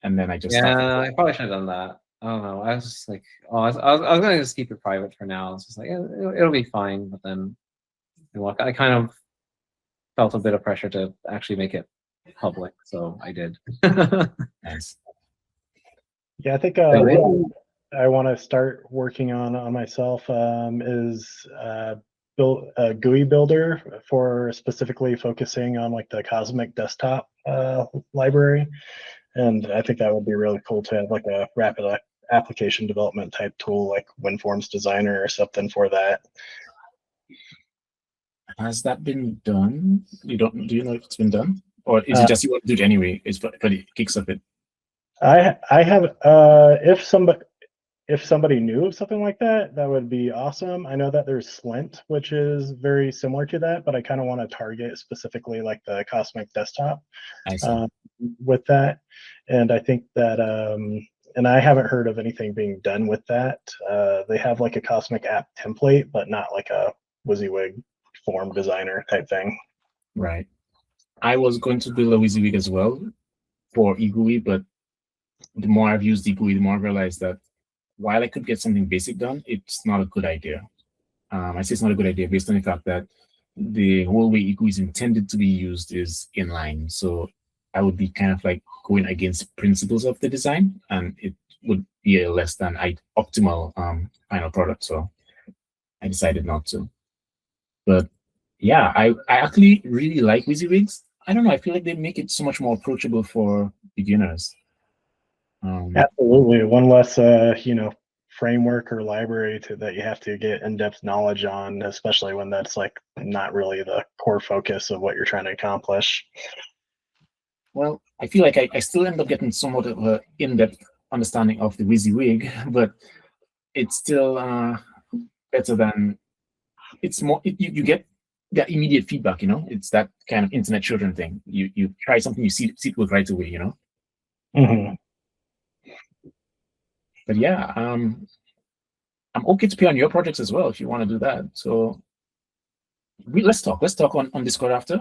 and then I just I probably should have done that. I don't know. I was just I was gonna just keep it private for now. It's just it'll be fine. But then, I kind of felt a bit of pressure to actually make it public, so I did. Nice. Yeah, I think what I want to start working on myself is build a GUI builder for specifically focusing on the Cosmic desktop library, and I think that would be really cool to have a rapid application development type tool like WinForms Designer or something for that. Has that been done? Do you know if it's been done, or is it just you want to do it anyway? But it kicks up it. I have if somebody knew of something like that, that would be awesome. I know that there's Slint, which is very similar to that, but I kind of want to target specifically the Cosmic desktop with that. And I think that, and I haven't heard of anything being done with that. They have a Cosmic app template, but not a WYSIWYG form designer type thing. Right. I was going to build a WYSIWYG as well for eGUI, but the more I've used eGUI, the more I realized that while I could get something basic done, it's not a good idea. I say it's not a good idea based on the fact that the whole way eGUI is intended to be used is inline. So I would be kind of going against principles of the design, and it would be a less than optimal final product. So I decided not to. But yeah, I actually really like WYSIWYGs. I don't know. I feel like they make it so much more approachable for beginners. Absolutely, one less framework or library that you have to get in-depth knowledge on, especially when that's not really the core focus of what you're trying to accomplish. Well, I feel like I still end up getting somewhat of an in-depth understanding of the WYSIWYG, but it's still better than it's more. You get that immediate feedback. It's that kind of internet children thing. You try something, you see it work right away. Mm-hmm. But yeah, I'm okay to play on your projects as well if you want to do that. So let's talk on Discord after.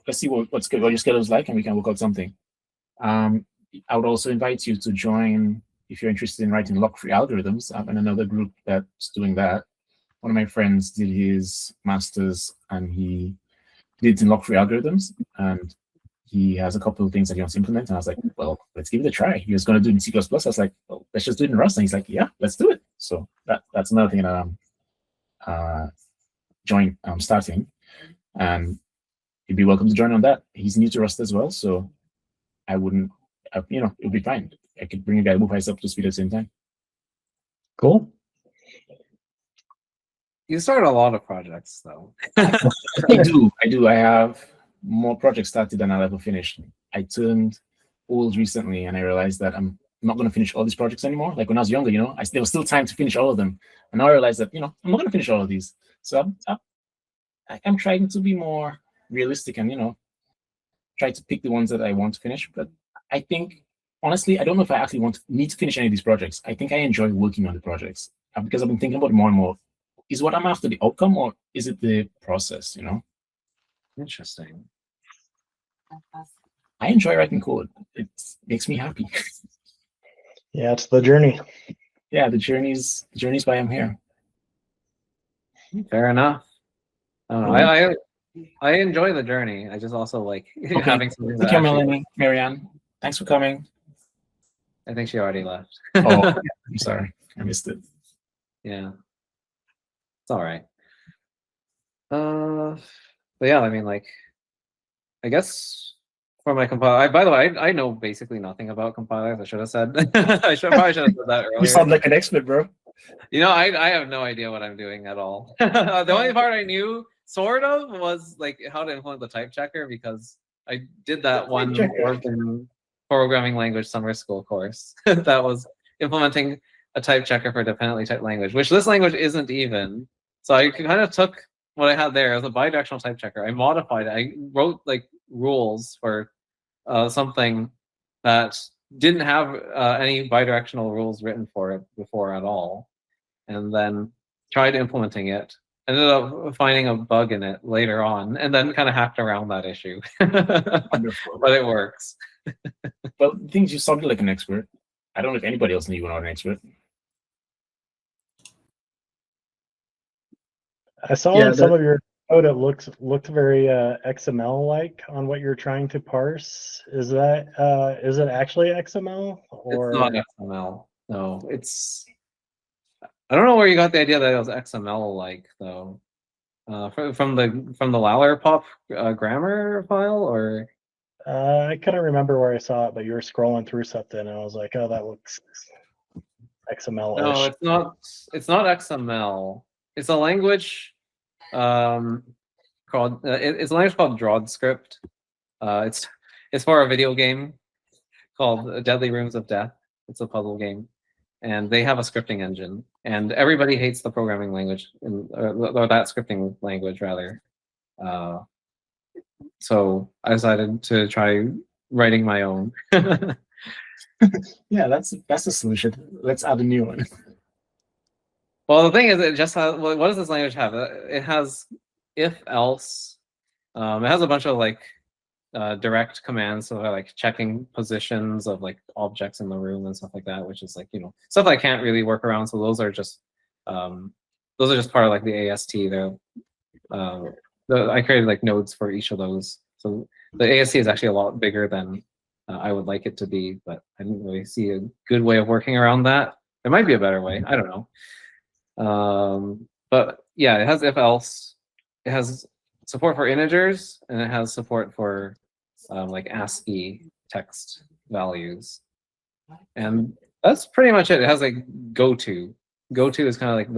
Let's see what your schedule is like, and we can work out something. I would also invite you to join if you're interested in writing lock-free algorithms. I'm in another group that's doing that. one of my friends did his master's, and he did in lock-free algorithms, and he has a couple of things that he wants to implement. And I was like, well, let's give it a try. He was going to do it in C++. I was like, well, let's just do it in Rust. And he's like, yeah, let's do it. So that's another thing that I'm starting, and he'd be welcome to join on that. He's new to Rust as well, so I wouldn't, it'll be fine. I could bring a guy who heights up to speed at the same time. Cool. You start a lot of projects, though. I do. I have more projects started than I'll ever finish. I turned old recently, and I realized that I'm not going to finish all these projects anymore. Like when I was younger, there was still time to finish all of them. And now I realize that, I'm not going to finish all of these. So I'm trying to be more realistic and, try to pick the ones that I want to finish. But I think, honestly, I don't know if I actually need to finish any of these projects. I think I enjoy working on the projects because I've been thinking about it more and more. Is what I'm after the outcome, or is it the process, Interesting. I enjoy writing code. It makes me happy. Yeah, it's the journey. Yeah, the journey's why I'm here. Fair enough. I don't know. I enjoy the journey. I just also like having something that Take care, Melanie, Marianne. Thanks for coming. I think she already left. Oh, I'm sorry. I missed it. Yeah. It's all right. But yeah, I mean, like, I guess for my compiler, by the way, I know basically nothing about compilers. I should have said. Probably should have said that earlier. You sound like an expert, bro. I have no idea what I'm doing at all. The only part I knew, sort of, was like how to implement the type checker, because I did that one Oregon programming language summer school course that was implementing a type checker for a dependently typed language, which this language isn't even. So I kind of took what I had there as a bidirectional type checker. I modified it. I wrote like rules for something that didn't have any bidirectional rules written for it before at all, and then tried implementing it. Ended up finding a bug in it later on, and then kind of hacked around that issue. Wonderful. But it works. Well, things you sounded like an expert. I don't know if anybody else knew you were not an expert. I saw in some of your code it looked very XML-like on what you're trying to parse. Is it actually XML? Or it's not XML. No, it's. I don't know where you got the idea that it was XML-like though. From the Lallerpop grammar file, or. I couldn't remember where I saw it, but you were scrolling through something, and I was like, "Oh, that looks XML-ish." No, it's not. It's not XML. It's a language called. It's a language called DrawedScript. It's for a video game called Deadly Rooms of Death. It's a puzzle game, and they have a scripting engine. And everybody hates the programming language, or that scripting language rather. So I decided to try writing my own. Yeah, that's the solution. Let's add a new one. Well, the thing is, it just has. What does this language have? It has if else. It has a bunch of like direct commands, so like checking positions of like objects in the room and stuff like that, which is like stuff I can't really work around. So those are just part of like the AST. I created like nodes for each of those. So the AST is actually a lot bigger than I would like it to be, but I didn't really see a good way of working around that. There might be a better way. I don't know. But yeah, it has if else. It has support for integers, and it has support for like ASCII text values. And that's pretty much it. It has like goto. Goto is kind of like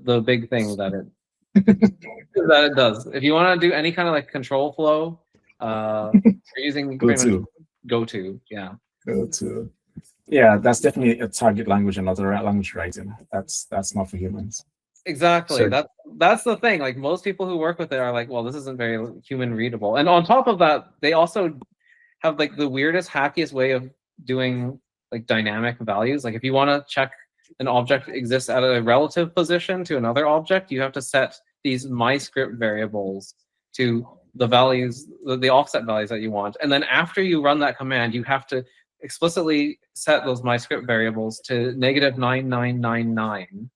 the big thing that it that it does. If you want to do any kind of like control flow, you're using goto. Yeah. Goto. Yeah, that's definitely a target language and not a language writing. That's not for humans. Exactly. So, that's the thing. Like most people who work with it are like, well, this isn't very human readable. And on top of that, they also have like the weirdest, hackiest way of doing like dynamic values. Like if you want to check an object exists at a relative position to another object, you have to set these MyScript variables to the values, the offset values that you want. And then after you run that command, you have to explicitly set those MyScript variables to -9999.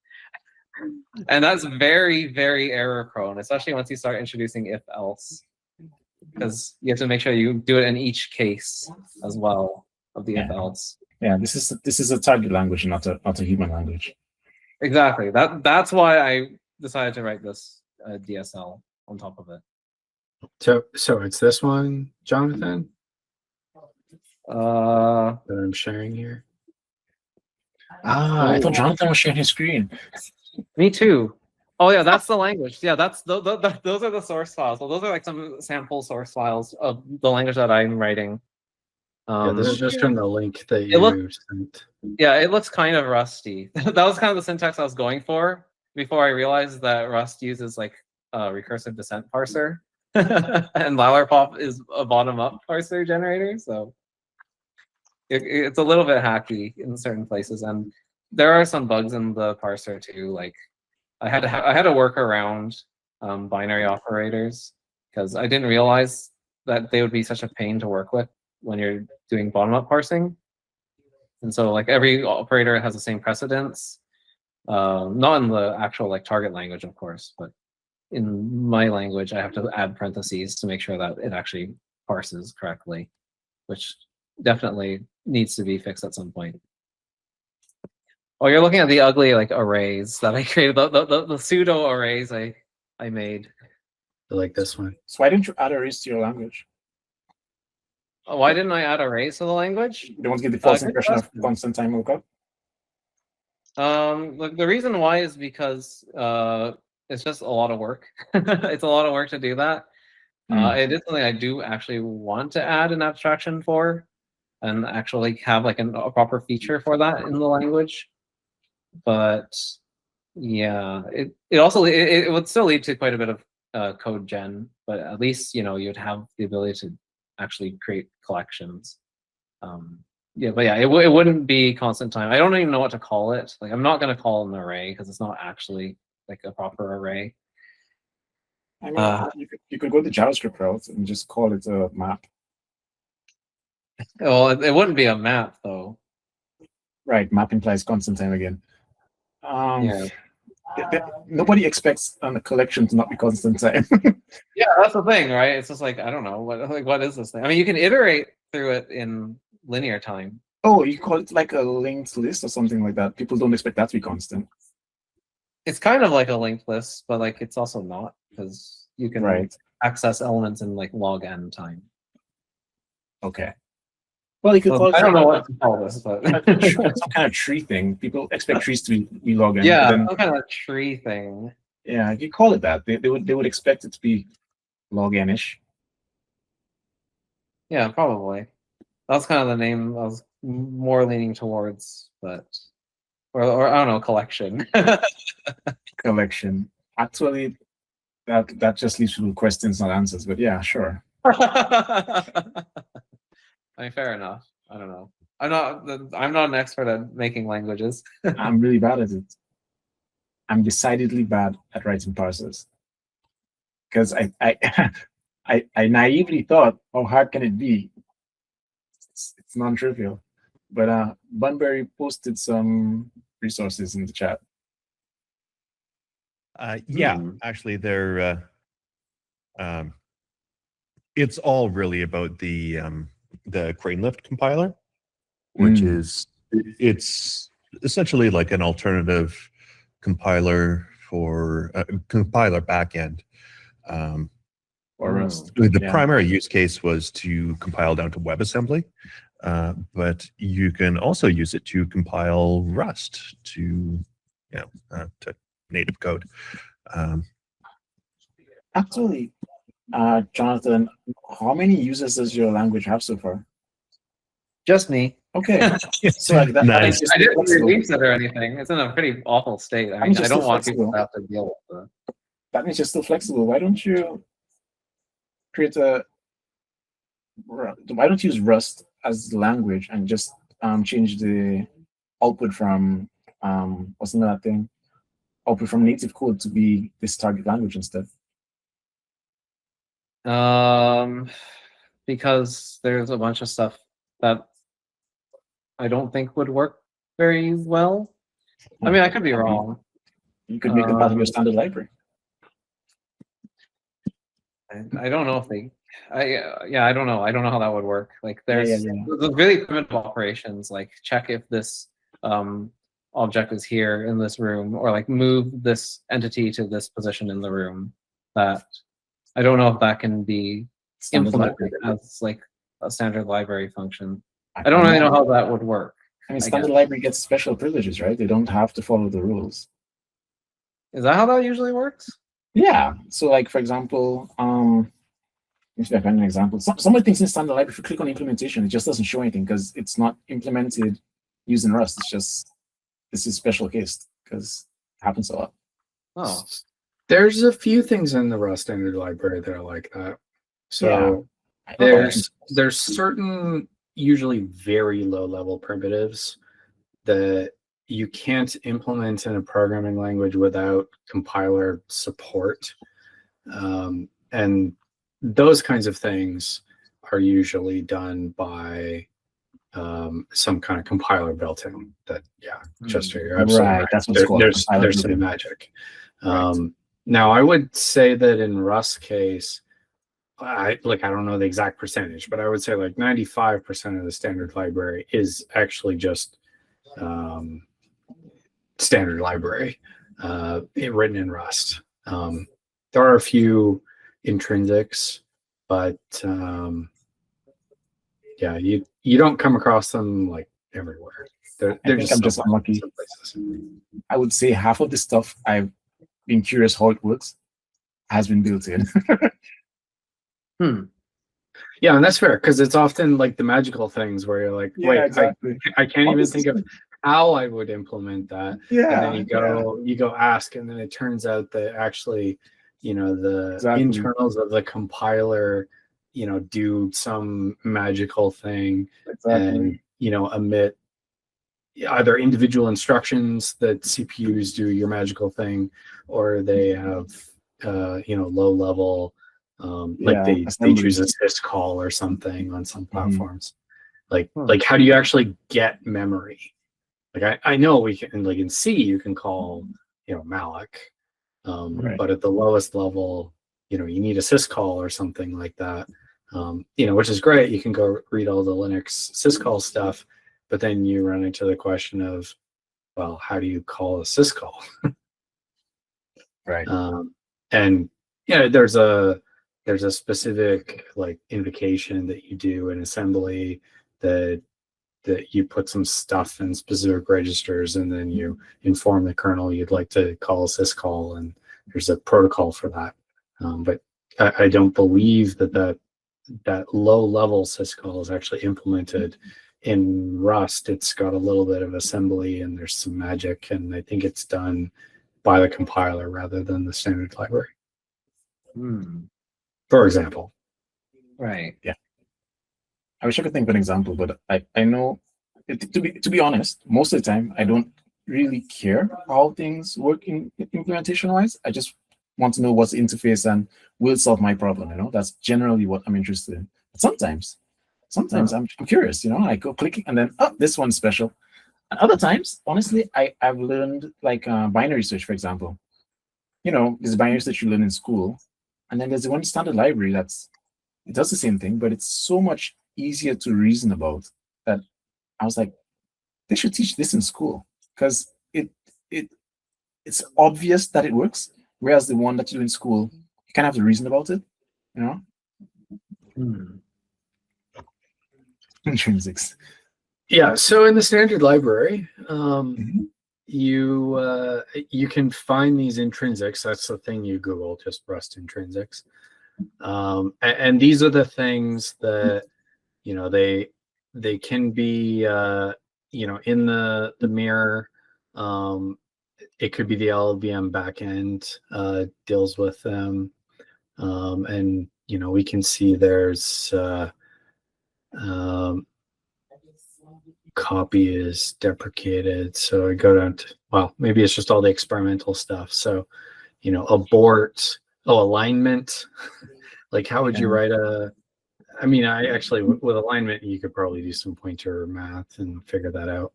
And that's very, very error prone, especially once you start introducing if else. Because you have to make sure you do it in each case as well of the if else. Yeah, this is a target language, not a human language. Exactly. That's why I decided to write this DSL on top of it. So it's this one, Jonathan, that I'm sharing here. I thought Jonathan was sharing his screen. Me too. Oh yeah, that's the language. Yeah, that's those are the source files. So those are like some sample source files of the language that I'm writing. Yeah, this is just from the link that it look- you sent. Yeah, it looks kind of rusty. That was kind of the syntax I was going for before I realized that Rust uses like a recursive descent parser, and Lallerpop is a bottom-up parser generator. So it's a little bit hacky in certain places, and there are some bugs in the parser too. Like I had to work around binary operators because I didn't realize that they would be such a pain to work with when you're doing bottom-up parsing. And so like every operator has the same precedence, not in the actual like target language, of course, but in my language, I have to add parentheses to make sure that it actually parses correctly, which definitely needs to be fixed at some point. Oh, you're looking at the ugly like arrays that I created, the pseudo arrays I made. I like this one. So why didn't you add arrays to your language? Why didn't I add arrays to the language? You don't want to give the false good impression of question. constant time lookup. The reason why is because it's just a lot of work. It's a lot of work to do that. It is something I do actually want to add an abstraction for, and actually have like a proper feature for that in the language. But yeah, it also it would still lead to quite a bit of code gen, but at least you'd have the ability to actually create collections. Yeah, but yeah, it wouldn't be constant time. I don't even know what to call it. Like I'm not going to call it an array because it's not actually like a proper array. I mean, you could go the JavaScript route and just call it a map. Well, it wouldn't be a map though. Right, map implies constant time again. Yeah. Nobody expects a collection to not be constant time. Yeah, that's the thing, right? It's just like I don't know what is this thing. I mean, you can iterate through it in linear time. Oh, you call it like a linked list or something like that. People don't expect that to be constant. It's kind of like a linked list, but like it's also not because you can access elements in like log n time. Okay. Well, you could call it. I don't know what to call this, but some kind of tree thing. People expect trees to be log n. Yeah, some kind of tree thing. Yeah, if you call it that, they would expect it to be log n-ish. Yeah, probably. That's kind of the name I was more leaning towards, but or I don't know, collection. Collection. Actually, that just leaves people with questions, not answers. But yeah, sure. I mean, fair enough. I don't know. I'm not an expert at making languages. I'm really bad at it. I'm decidedly bad at writing parsers. Because I naively thought, how hard can it be? It's non-trivial. But Bunbury posted some resources in the chat. Yeah, actually, they're. It's all really about the crane lift compiler, which is it's essentially like an alternative compiler for compiler backend. Or Rust. The primary use case was to compile down to WebAssembly, but you can also use it to compile Rust to native code. Actually, Jonathan, how many users does your language have so far? Just me. Okay. So like that, Nice. I didn't release it or anything. It's in a pretty awful state. I mean, I don't want people to have to deal with it. That means you're still flexible. Why don't you create a? Why don't you use Rust as the language and just change the output from what's the name of that thing? Output from native code to be this target language instead. Because there's a bunch of stuff that I don't think would work very well. I mean, I could be wrong. You could make them part of your standard library. I don't know if they. I don't know. I don't know how that would work. Like there's yeah. there's really primitive operations, like check if this object is here in this room, or like move this entity to this position in the room. That I don't know if that can be Standard implemented library. as like a standard library function. I don't really know how that would work. I mean, standard library gets special privileges, right? They don't have to follow the rules. Is that how that usually works? Yeah. So, like for example, let me see if I find an example. Some of the things in standard library, if you click on implementation, it just doesn't show anything because it's not implemented using Rust. It's just this is special case because it happens a lot. Oh, There's a few things in the Rust standard library that are like that. So Yeah. there's certain usually very low level primitives that you can't implement in a programming language without compiler support. And those kinds of things are usually done by some kind of compiler built in. That Chester, you're absolutely right. That's what's called. There's some magic. Now I would say that in Rust's case, I don't know the exact percentage, but I would say like 95% of the standard library is actually just standard library written in Rust. There are a few intrinsics, but you don't come across them like everywhere. They're just I'm just unlucky. I would say half of the stuff I've been curious how it works has been built in. Yeah, and that's fair because it's often like the magical things where you're like, wait, exactly. I can't even think of how I would implement that. Yeah. And then you go ask, and then it turns out that actually, the internals of the compiler, do some magical thing and emit either individual instructions that CPUs do your magical thing, or they have low level they choose a syscall or something on some platforms. Like how do you actually get memory? Like I know we can, like in C you can call malloc, but at the lowest level you need a syscall or something like that, which is great. You can go read all the Linux syscall stuff, but then you run into the question of, well, how do you call a syscall? Right. And there's a specific like invocation that you do in assembly that you put some stuff in specific registers, and then you inform the kernel you'd like to call a syscall, and there's a protocol for that. But I don't believe that low level syscall is actually implemented in Rust. It's got a little bit of assembly and there's some magic, and I think it's done by the compiler rather than the standard library. For example. right. Yeah. I wish I could think of an example, but I know, to be honest, most of the time I don't really care how things work in implementation wise. I just want to know what's the interface and will it solve my problem. That's generally what I'm interested in. But sometimes I'm curious. I go clicking and then this one's special. And other times, honestly, I've learned like binary search, for example. There's binary search you learn in school, and then there's one standard library it does the same thing, but it's so much easier to reason about that I was like, they should teach this in school because it's obvious that it works, whereas the one that you do in school, you kind of have to reason about it, Intrinsics. Yeah, so in the standard library, you can find these intrinsics. That's the thing you Google, just Rust intrinsics. And these are the things that they can be in the mirror. It could be the LLVM backend deals with them, and we can see there's copy is deprecated. So I go down to, maybe it's just all the experimental stuff. So abort, alignment. Like how would you write I actually with alignment you could probably do some pointer math and figure that out.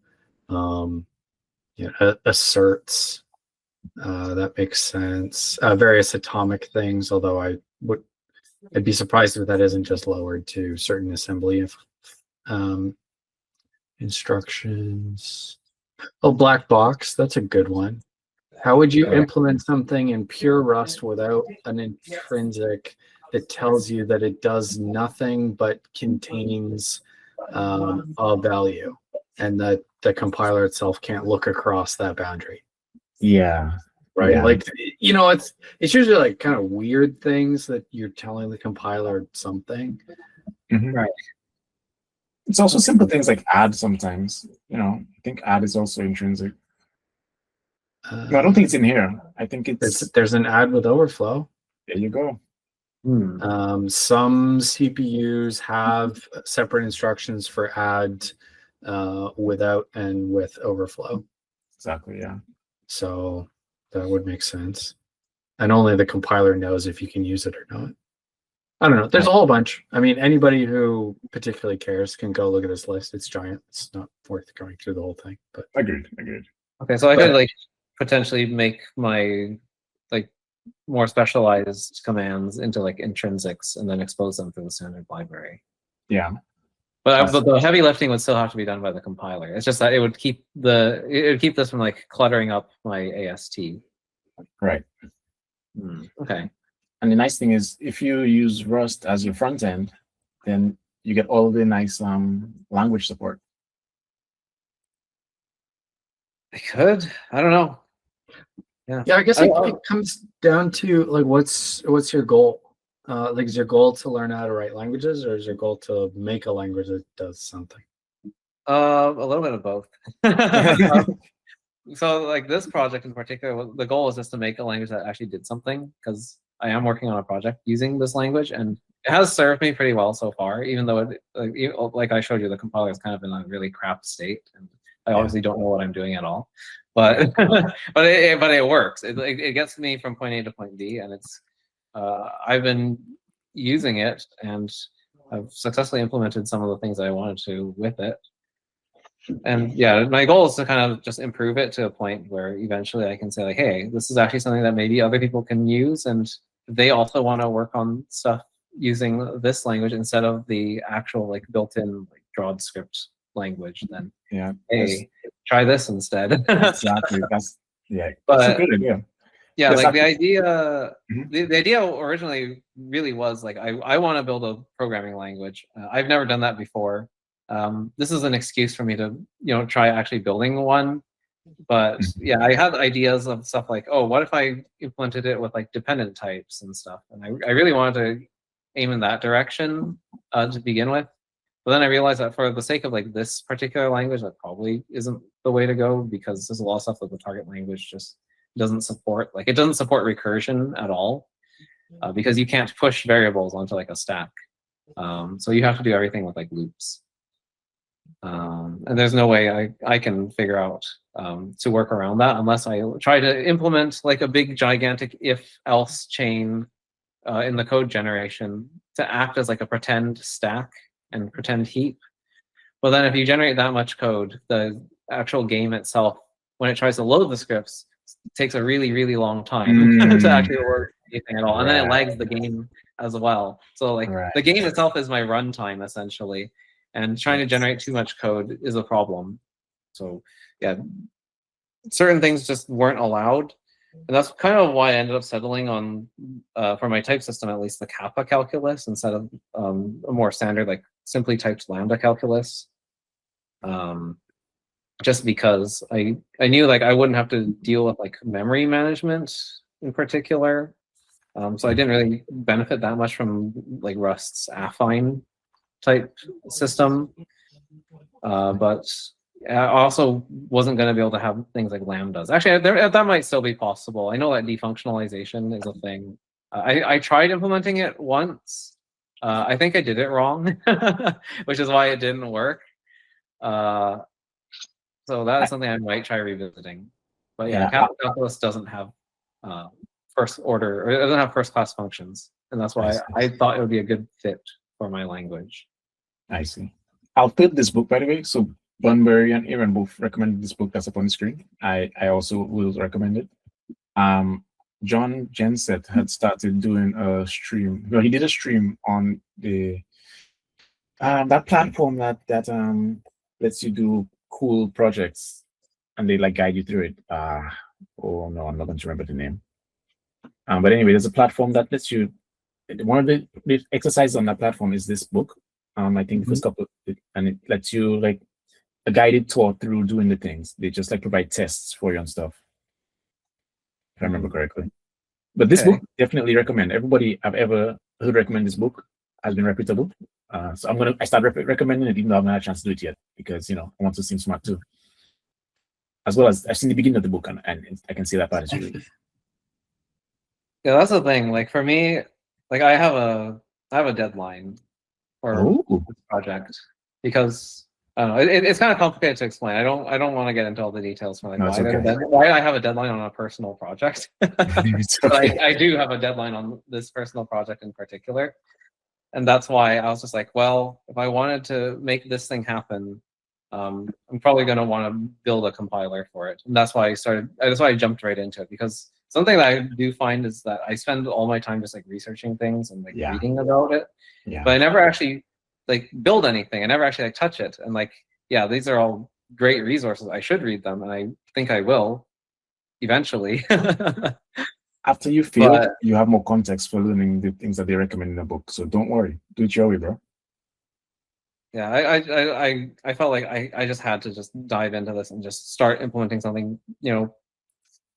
Asserts, That makes sense. Various atomic things, although I'd be surprised if that isn't just lowered to certain assembly instructions. Oh, black box, that's a good one. How would you implement something in pure Rust without an intrinsic that tells you that it does nothing but contains a value, and that the compiler itself can't look across that boundary? Yeah. Right. Yeah. Like, it's usually like kind of weird things that you're telling the compiler something. Mhm. Right. It's also simple things like add sometimes. I think add is also intrinsic. No, I don't think it's in here. I think it's there's an add with overflow. there you go. Some CPUs have separate instructions for add without and with overflow. Exactly, yeah. So that would make sense. And only the compiler knows if you can use it or not. I don't know. There's a whole bunch. I mean, anybody who particularly cares can go look at this list. It's giant. It's not worth going through the whole thing. But Agreed. Okay, so I could like potentially make my like more specialized commands into like intrinsics and then expose them through the standard library. Yeah. But the heavy lifting would still have to be done by the compiler. It's just that it would keep this from like cluttering up my AST. Right. Okay. And the nice thing is, if you use Rust as your front end, then you get all the nice language support. I could. I don't know. Yeah, I guess it comes down to like what's your goal? Like, is your goal to learn how to write languages, or is your goal to make a language that does something? A little bit of both. So like this project in particular, the goal is just to make a language that actually did something, because I am working on a project using this language, and it has served me pretty well so far, even though like I showed you, the compiler is kind of in a really crap state, and I obviously don't know what I'm doing at all. But but it works. It gets me from point A to point B, and it's I've been using it, and I've successfully implemented some of the things I wanted to with it. And yeah, my goal is to kind of just improve it to a point where eventually I can say like, hey, this is actually something that maybe other people can use, and they also want to work on stuff using this language instead of the actual like built-in like drawed script language. Then yeah, hey, try this instead. Exactly. That's but, a good idea. Yeah, That's like actually, the idea, the idea originally really was like I want to build a programming language. I've never done that before. This is an excuse for me to try actually building one. But yeah, I had ideas of stuff like, oh, what if I implemented it with like dependent types and stuff, and I really wanted to aim in that direction to begin with. But then I realized that for the sake of like this particular language, that probably isn't the way to go, because there's a lot of stuff that the target language just doesn't support. Like it doesn't support recursion at all, because you can't push variables onto like a stack. So you have to do everything with like loops. And there's no way I can figure out to work around that unless I try to implement like a big gigantic if-else chain in the code generation to act as like a pretend stack and pretend heap. But then if you generate that much code, the actual game itself, when it tries to load the scripts, takes a really, really long time to actually work anything at all. And then it lags the game as well. So like the game itself is my runtime essentially. And trying to generate too much code is a problem. So yeah, certain things just weren't allowed. And that's kind of why I ended up settling on, for my type system at least, the kappa calculus instead of a more standard, like simply typed lambda calculus. Just because I knew like I wouldn't have to deal with like memory management in particular. So I didn't really benefit that much from like Rust's affine type system, but I also wasn't going to be able to have things like lambdas. Actually, that might still be possible. I know that defunctionalization is a thing. I tried implementing it once. I think I did it wrong, which is why it didn't work. So that is something I might try revisiting. But yeah, calculus doesn't have first order, or it doesn't have first class functions, and that's why I thought it would be a good fit for my language. I see. I'll flip this book, by the way. So Bunbury and Aaron both recommended this book that's up on the screen. I also will recommend it. John Jenset had started doing a stream. Well, he did a stream on the that platform that lets you do cool projects, and they like guide you through it. Oh no, I'm not going to remember the name. But anyway, there's a platform that lets you. One of the exercises on that platform is this book. I think the first couple, and it lets you like a guided tour through doing the things. They just like provide tests for you and stuff, if I remember correctly. But this book, definitely recommend. Everybody I've ever heard recommend this book has been reputable. So I start recommending it, even though I haven't had a chance to do it yet, because I want to seem smart too. As well as I've seen the beginning of the book, and I can see that part is really good. Yeah, that's the thing. Like for me, like I have a deadline for this project because I don't know. It's kind of complicated to explain. I don't want to get into all the details for like why I have a deadline on a personal project. But I do have a deadline on this personal project in particular, and that's why I was just like, well, if I wanted to make this thing happen, I'm probably going to want to build a compiler for it, and that's why I jumped right into it, because something that I do find is that I spend all my time just like researching things and like reading about it, but I never actually like build anything. I never actually like touch it. And like, yeah, these are all great resources. I should read them, and I think I will eventually. After you feel it, you have more context for learning the things that they recommend in the book. So don't worry, do it your way, bro. Yeah, I felt like I just had to just dive into this and just start implementing something,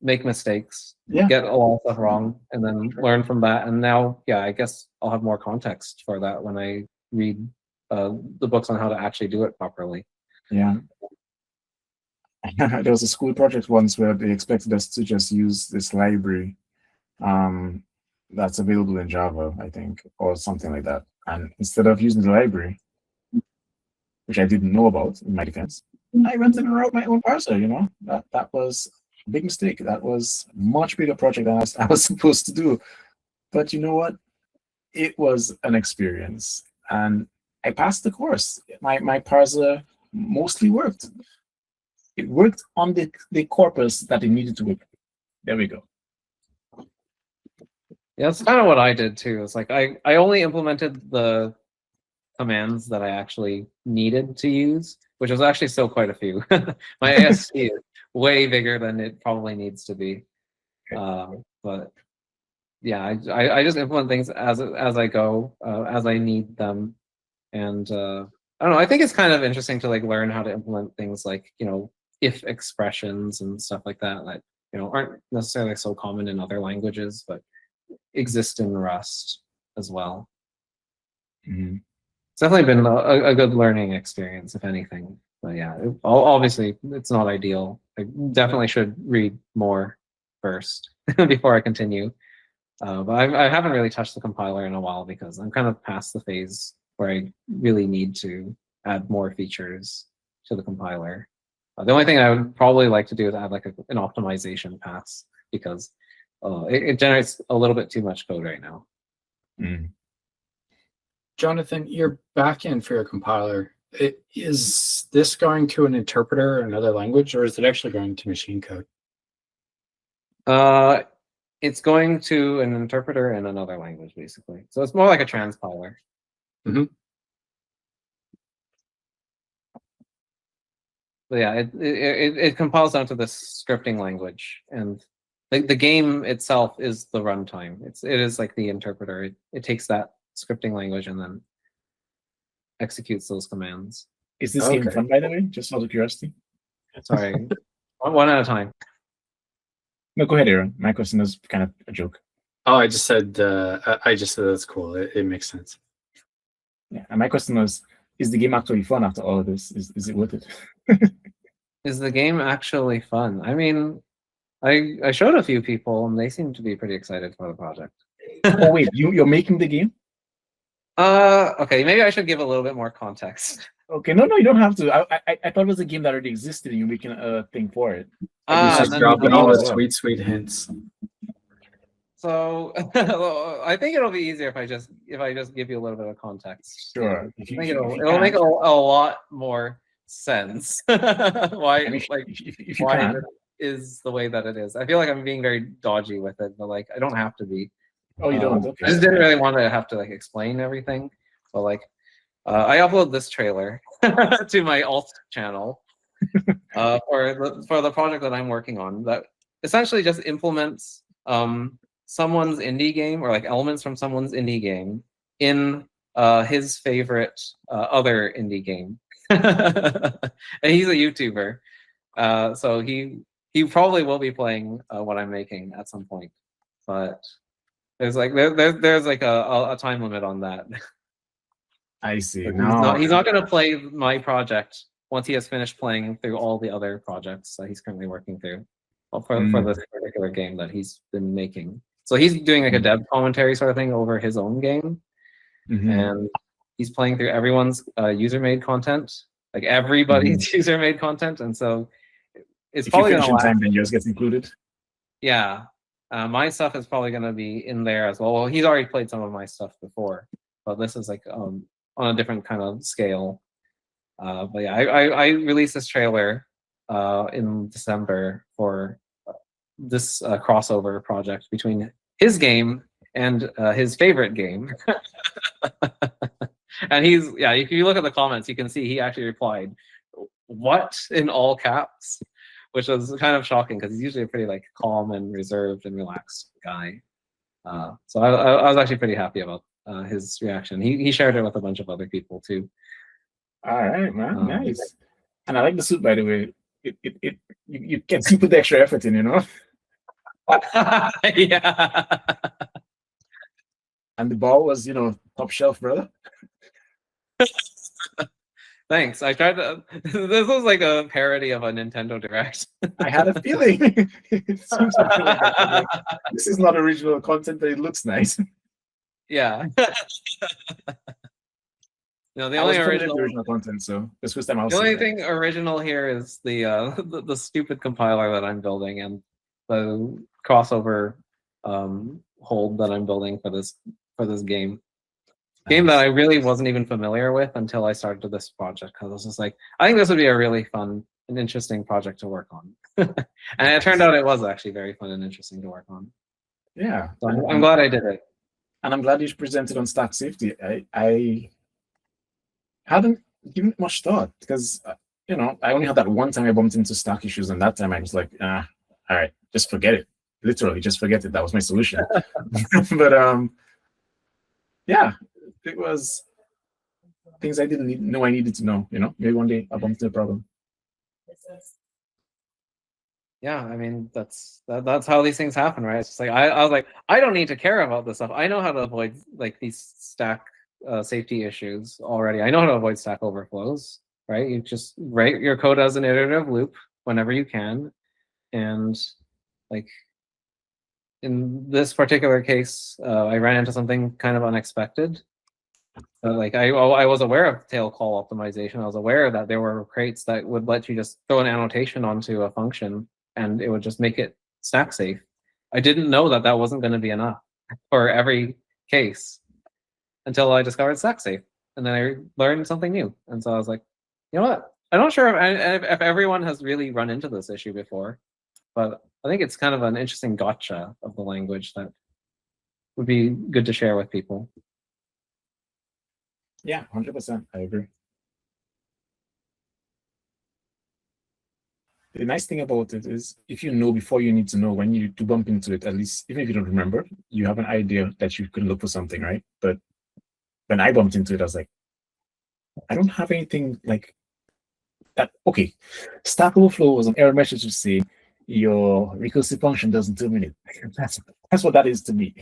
make mistakes, get a lot of stuff wrong, and then learn from that. And now, I guess I'll have more context for that when I read the books on how to actually do it properly. Yeah. There was a school project once where they expected us to just use this library that's available in Java, I think, or something like that. And instead of using the library, which I didn't know about, in my defense, I went and wrote my own parser. That was a big mistake. That was a much bigger project than I was supposed to do. But you know what? It was an experience, and I passed the course. My parser mostly worked. It worked on the corpus that it needed to work. There we go. Yeah, that's kind of what I did too. It's like I only implemented the commands that I actually needed to use, which was actually still quite a few. My ASC is way bigger than it probably needs to be. But yeah, I just implement things as I go, as I need them. And I don't know, I think it's kind of interesting to like learn how to implement things like, if expressions and stuff like that aren't necessarily so common in other languages, but exist in Rust as well. Mm-hmm. It's definitely been a good learning experience, if anything. But yeah, obviously it's not ideal. I definitely should read more first before I continue. But I haven't really touched the compiler in a while because I'm kind of past the phase where I really need to add more features to the compiler. The only thing I would probably like to do is add like an optimization pass, because it generates a little bit too much code right now. Mm. Jonathan, your backend for your compiler, is this going to an interpreter or another language, or is it actually going to machine code? It's going to an interpreter in another language, basically. So it's more like a transpiler. Mm-hmm. But yeah, it compiles down to this scripting language, and the game itself is the runtime. It is like the interpreter. It takes that scripting language and then executes those commands. Is this game fun, by the way? Just out of curiosity. Sorry, one at a time. No, go ahead, Aaron. My question is kind of a joke. Oh, I just said that's cool. It makes sense. Yeah, and my question was, is the game actually fun after all of this? Is it worth it? Is the game actually fun? I mean, I showed a few people and they seem to be pretty excited for the project. Oh wait, you're making the game? Okay, maybe I should give a little bit more context. Okay, no, you don't have to. I thought it was a game that already existed and you're making a thing for it. Just dropping all the sweet hints. So I think it'll be easier if I just give you a little bit of context. Sure. I think it'll make a lot more sense. Why? if you can. is the way that it is. I feel like I'm being very dodgy with it, but like I don't have to be. Oh, you don't? Okay. I just didn't really want to have to like explain everything. But like, I upload this trailer to my alt channel for the project that I'm working on. That essentially just implements someone's indie game or like elements from someone's indie game in his favorite other indie game. And he's a YouTuber, so he probably will be playing what I'm making at some point. But there's like there's like a time limit on that. I see. He's No, not going to play my project once he has finished playing through all the other projects that he's currently working through for this particular game that he's been making. So he's doing like a dev commentary sort of thing over his own game, and he's playing through everyone's user-made content, like everybody's user-made content, and so it's if probably you going finish to in time, then yours gets included. Yeah, my stuff is probably going to be in there as well. Well, he's already played some of my stuff before, but this is like on a different kind of scale. But yeah, I released this trailer in December for this crossover project between his game and his favorite game. And if you look at the comments, you can see he actually replied, "What?" in all caps, which was kind of shocking because he's usually a pretty like calm and reserved and relaxed guy. So I was actually pretty happy about his reaction. He shared it with a bunch of other people too. All right, man, nice. And I like the suit, by the way. You can see put the extra effort in, you know. Yeah. And the ball was, top shelf, brother. Thanks. I tried to. This was like a parody of a Nintendo Direct. I had a feeling. It seems something like that. Like, this is not original content, but it looks nice. Yeah. The I only was original content, so this was time I was. The only thing original here is the stupid compiler that I'm building and the crossover hold that I'm building for this game. Game that I really wasn't even familiar with until I started this project, because I was just like, I think this would be a really fun and interesting project to work on. And it turned out it was actually very fun and interesting to work on. Yeah. So I'm glad I did it. And I'm glad you presented on stack safety. I hadn't given it much thought because, I only had that one time I bumped into stack issues, and that time I was like, all right, just forget it. Literally, just forget it. That was my solution. But yeah, it was things I didn't know I needed to know. Maybe one day I'll bump into a problem. Yeah, I mean that's how these things happen, right? It's just like I was like, I don't need to care about this stuff. I know how to avoid like these stack safety issues already. I know how to avoid stack overflows, right? You just write your code as an iterative loop whenever you can, and like in this particular case, I ran into something kind of unexpected. Like I was aware of tail call optimization. I was aware that there were crates that would let you just throw an annotation onto a function and it would just make it stack safe. I didn't know that wasn't going to be enough for every case until I discovered stack safe, and then I learned something new. And so I was like, you know what? I'm not sure if everyone has really run into this issue before, but I think it's kind of an interesting gotcha of the language that would be good to share with people. Yeah, 100%. I agree. The nice thing about it is if you know before you need to know, when you do bump into it, at least even if you don't remember, you have an idea that you can look for something, right? But when I bumped into it, I was like, I don't have anything like that. Okay, Stack Overflow was an error message to say your recursive function doesn't terminate. That's what that is to me.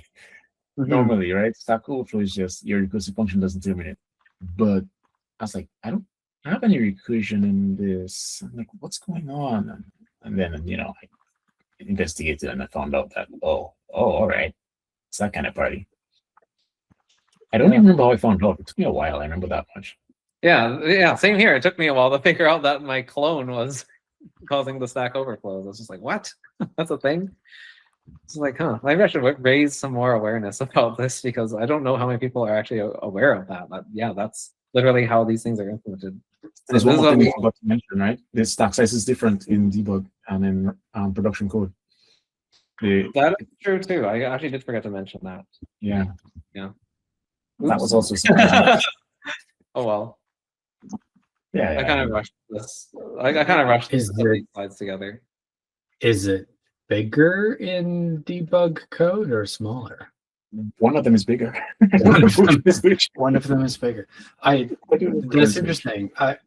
Normally, right? Stack Overflow is just your recursive function doesn't terminate. But I was like, I don't have any recursion in this. I'm like, what's going on? And then, I investigated and I found out that, all right. It's that kind of party. I don't even remember how I found out. It took me a while. I remember that much. Yeah, same here. It took me a while to figure out that my clone was causing the stack overflows. I was just like, what? That's a thing? It's like, maybe I should raise some more awareness about this, because I don't know how many people are actually aware of that. Yeah, that's literally how these things are implemented. There's This one is more thing what we forgot to mention, right? The stack size is different in debug and in production code. that is true too. I actually did forget to mention that. Yeah. Yeah. That was Oops. also surprising. Oh well. Yeah, I kind of rushed this. I kind of rushed Is these it- slides together. Is it bigger in debug code or smaller? One of them is bigger. One of them is bigger. One of them is bigger. That's interesting. I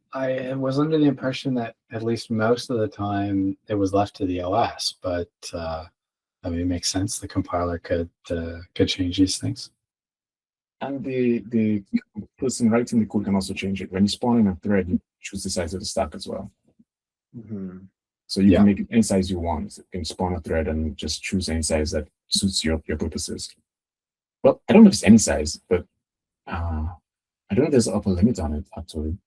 was under the impression that at least most of the time it was left to the OS, but I mean, it makes sense. The compiler could change these things. And the person writing the code can also change it. When you spawn in a thread, you choose the size of the stack as well. Mm-hmm. So you Yeah. can make it any size you want. You can spawn a thread and just choose any size that suits your purposes. Well, I don't know if it's any size, but I don't know if there's an upper limit on it, actually.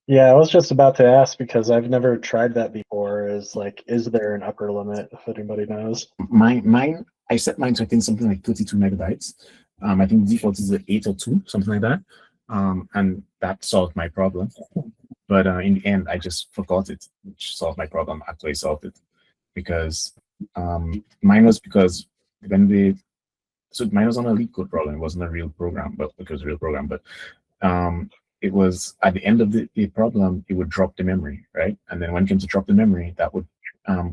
Yeah, I was just about to ask because I've never tried that before. Is there an upper limit, if anybody knows? Mine, I set mine to I think something like 32 megabytes. I think the default is an 8 or 2, something like that. And that solved my problem. But in the end, I just forgot it, which solved my problem. Actually solved it because mine was because mine was on a leak code problem. It wasn't a real program, but it was a real program. But it was at the end of the problem, it would drop the memory, right? And then when it came to drop the memory, that would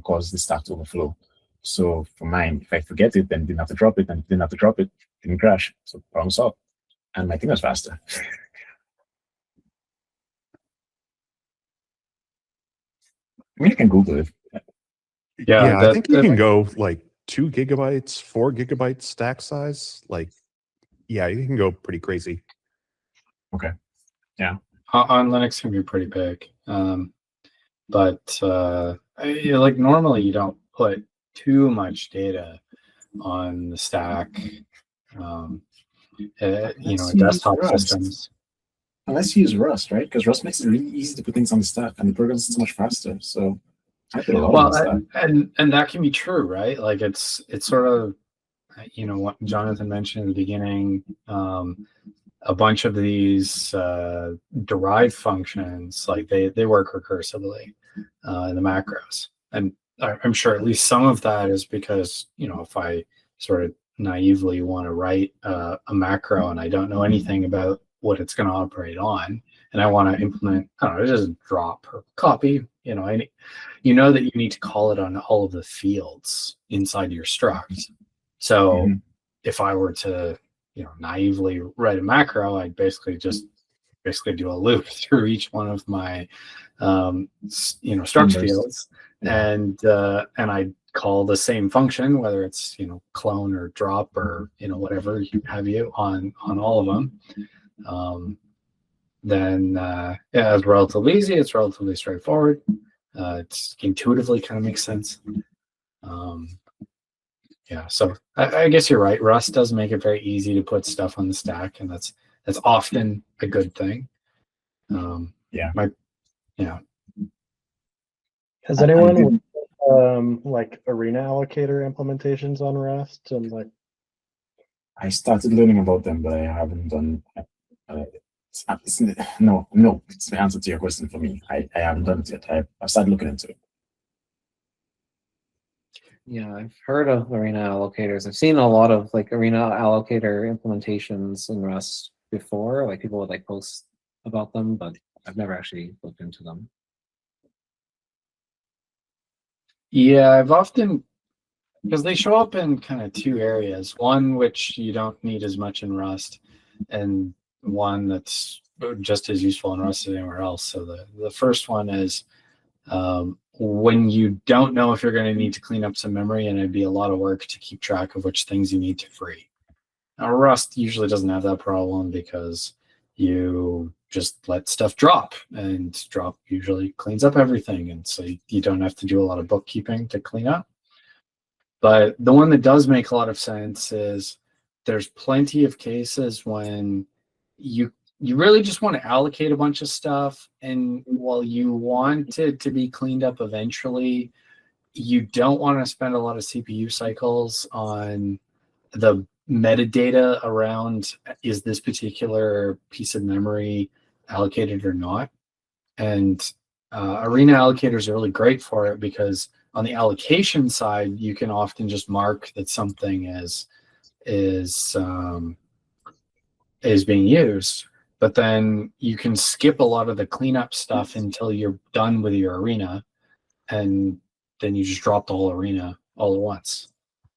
cause the stack to overflow. So for mine, if I forget it, then didn't have to drop it, and didn't have to drop it, didn't crash. So problem solved. And my thing was faster. I mean, you can Google it. Yeah, I think you can go like 2 gigabytes, 4 gigabytes stack size. Like, yeah, you can go pretty crazy. Okay. Yeah. On Linux it can be pretty big. But like normally you don't put too much data on the stack. Desktop systems. Unless you use Rust, right? Because Rust makes it really easy to put things on the stack, and the program is so much faster. So I put a lot on the stack. And that can be true, right? Like it's sort of, what Jonathan mentioned in the beginning. A bunch of these derived functions, like they work recursively in the macros, and I'm sure at least some of that is because if I sort of naively want to write a macro and I don't know anything about what it's going to operate on, and I want to implement, I don't know, just drop or copy, that you need to call it on all of the fields inside your struct. So if I were to naively write a macro, I'd basically do a loop through each one of my struct fields, and I'd call the same function, whether it's clone or drop or whatever you have on all of them. Then it's relatively easy. It's relatively straightforward. It's intuitively kind of makes sense. Yeah, so I guess you're right. Rust does make it very easy to put stuff on the stack, and that's often a good thing. Has anyone like arena allocator implementations on Rust and like? I started learning about them, but I haven't done. No, it's the answer to your question for me. I haven't done it yet. I've started looking into it. Yeah, I've heard of arena allocators. I've seen a lot of like arena allocator implementations in Rust before. Like people would like post about them, but I've never actually looked into them. Yeah, I've often, because they show up in kind of two areas. One which you don't need as much in Rust, and one that's just as useful in Rust as anywhere else. So the first one is when you don't know if you're going to need to clean up some memory, and it'd be a lot of work to keep track of which things you need to free. Now, Rust usually doesn't have that problem because you just let stuff drop, and drop usually cleans up everything, and so you don't have to do a lot of bookkeeping to clean up. But the one that does make a lot of sense is there's plenty of cases when you really just want to allocate a bunch of stuff, and while you want it to be cleaned up eventually, you don't want to spend a lot of CPU cycles on the metadata around is this particular piece of memory allocated or not. And arena allocators are really great for it because on the allocation side, you can often just mark that something is being used, but then you can skip a lot of the cleanup stuff until you're done with your arena, and then you just drop the whole arena all at once.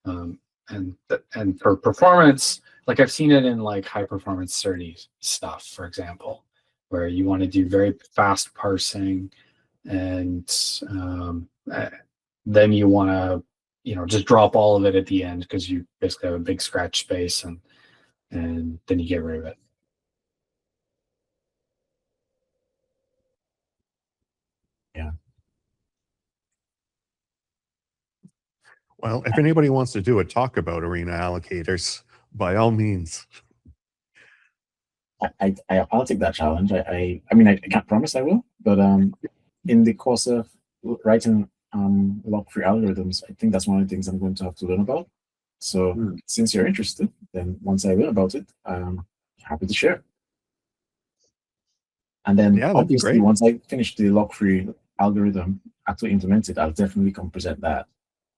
And for performance, like I've seen it in like high performance 30 stuff, for example, where you want to do very fast parsing, and then you want to just drop all of it at the end because you basically have a big scratch space, and then you get rid of it. Yeah. Well, if anybody wants to do a talk about arena allocators, by all means. I'll take that challenge. I mean, I can't promise I will, but in the course of writing lock-free algorithms, I think that's one of the things I'm going to have to learn about. So since you're interested, then once I learn about it, I'm happy to share. And then Yeah, that'd be obviously, great. once I finish the lock-free algorithm, actually implement it, I'll definitely come present that.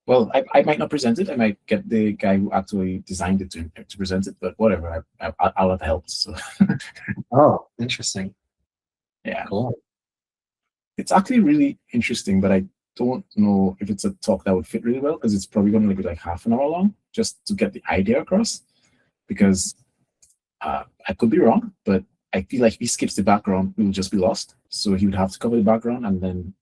Well, I might not present it. I might get the guy who actually designed it to present it, but whatever. I'll have help. So. Oh, interesting. Yeah. Cool. It's actually really interesting, but I don't know if it's a talk that would fit really well because it's probably going to be like half an hour long just to get the idea across. Because I could be wrong, but I feel like if he skips the background, we will just be lost. So he would have to cover the background, and then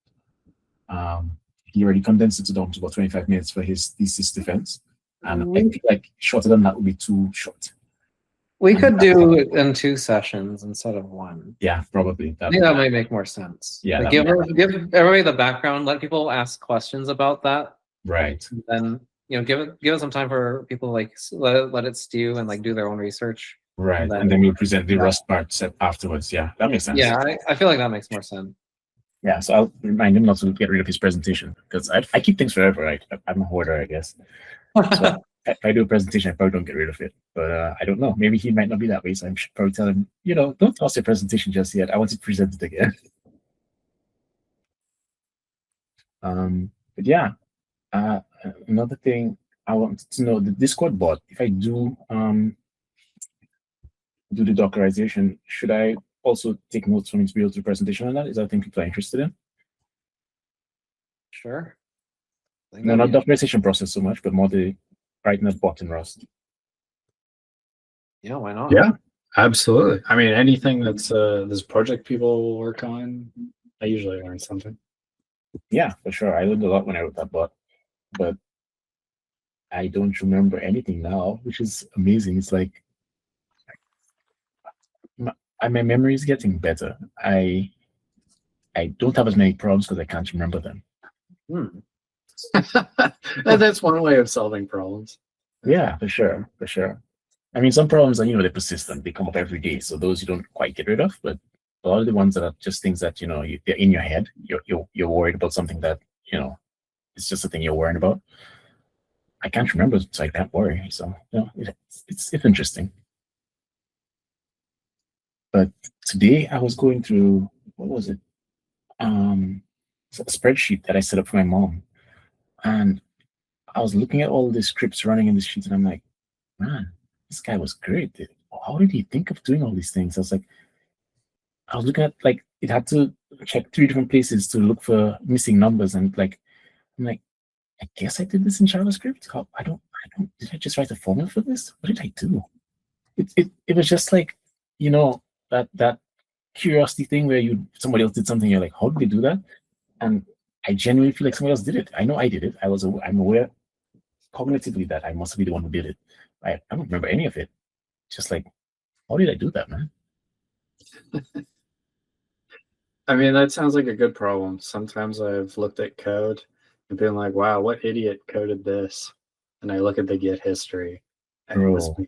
he already condensed it down to about 25 minutes for his thesis defense. And I feel like shorter than that would be too short. We could do it in 2 sessions instead of 1. Yeah, probably. I think that might make more sense. Yeah, Like, that give everybody the background. Let people ask questions about that. Right. And then give it some time for people to like let it stew and like do their own research. Right, and then we'll present the Rust part afterwards. Yeah, that makes sense. Yeah, I feel like that makes more sense. Yeah, so I'll remind him not to get rid of his presentation because I keep things forever. Right, I'm a hoarder, I guess. So if I do a presentation, I probably don't get rid of it. But I don't know. Maybe he might not be that way. So I should probably tell him, don't toss your presentation just yet. I want it presented again. But yeah, another thing I wanted to know, the Discord bot. If I do the Dockerization, should I also take notes from him to be able to do a presentation on that? Is that a thing people are interested in? Sure. No, not Dockerization process so much, but more the writing a bot in Rust. Yeah, why not? Yeah, absolutely. I mean, anything that's this project people work on, I usually learn something. Yeah, for sure. I learned a lot when I wrote that bot, but I don't remember anything now, which is amazing. It's like my memory is getting better. I don't have as many problems because I can't remember them. And that's one way of solving problems. Yeah, for sure. I mean, some problems are, they're persistent. They come up every day. So those you don't quite get rid of. But a lot of the ones that are just things that, they're in your head. You're worried about something that, it's just a thing you're worrying about. I can't remember, so I can't worry. So, it's interesting. But today I was going through, what was it? A spreadsheet that I set up for my mom. And I was looking at all the scripts running in the sheet, and I'm like, man, this guy was great. How did he think of doing all these things? I was looking at, like, it had to check 3 different places to look for missing numbers. And I'm like, I guess I did this in JavaScript. Did I just write a formula for this? What did I do? It was just like, that curiosity thing where somebody else did something. You're like, how did they do that? And I genuinely feel like somebody else did it. I know I did it. I'm aware cognitively that I must be the one who did it. I don't remember any of it. Just like, how did I do that, man? I mean, that sounds like a good problem. Sometimes I've looked at code and been like, wow, what idiot coded this? And I look at the Git history. And it was me.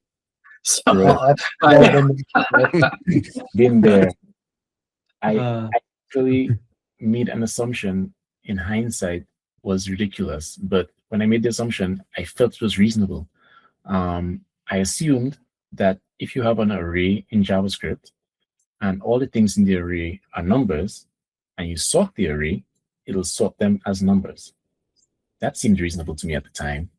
So, been there. I actually made an assumption in hindsight was ridiculous, but when I made the assumption, I felt it was reasonable. I assumed that if you have an array in JavaScript and all the things in the array are numbers, and you sort the array, it'll sort them as numbers. That seemed reasonable to me at the time.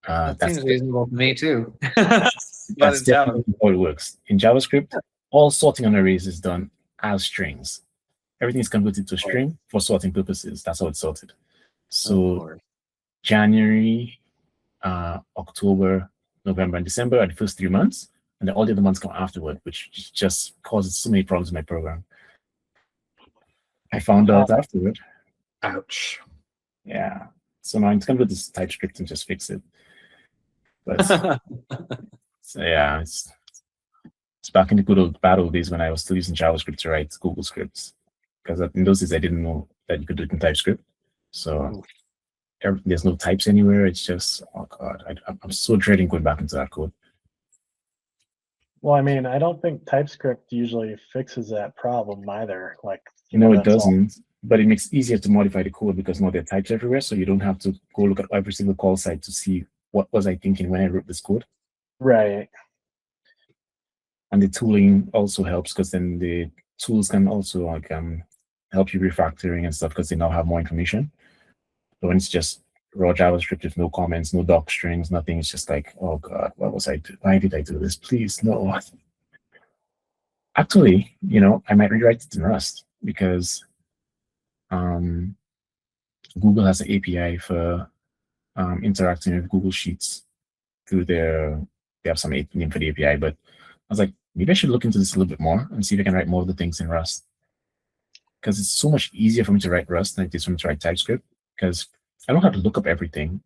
That That's seems reasonable to me too. But that's in Java, definitely how it works. In JavaScript, all sorting on arrays is done as strings. Everything is converted to a string for sorting purposes. That's how it's sorted. of So course. January, October, November, and December are the first 3 months, and then all the other months come afterward, which just causes so many problems in my program. I found out afterward. Ouch. Yeah. So now I'm just gonna go to this TypeScript and just fix it. But so yeah, it's back in the good old bad old days when I was still using JavaScript to write Google scripts. Because in those days I didn't know that you could do it in TypeScript. So there's no types anywhere. It's just, oh god, I'm so dreading going back into that code. Well, I mean, I don't think TypeScript usually fixes that problem either. Like, No, it that's all- doesn't. But it makes it easier to modify the code because now there are types everywhere, so you don't have to go look at every single call site to see what was I thinking when I wrote this code. Right. And the tooling also helps because then the tools can also like help you refactoring and stuff because they now have more information. But when it's just raw JavaScript with no comments, no doc strings, nothing, it's just like, oh god, what was I doing? Why did I do this? Please, no. Actually, I might rewrite it in Rust because Google has an API for interacting with Google Sheets through they have some name for the API, but I was like, maybe I should look into this a little bit more and see if I can write more of the things in Rust. Because it's so much easier for me to write Rust than it is for me to write TypeScript. Because I don't have to look up everything,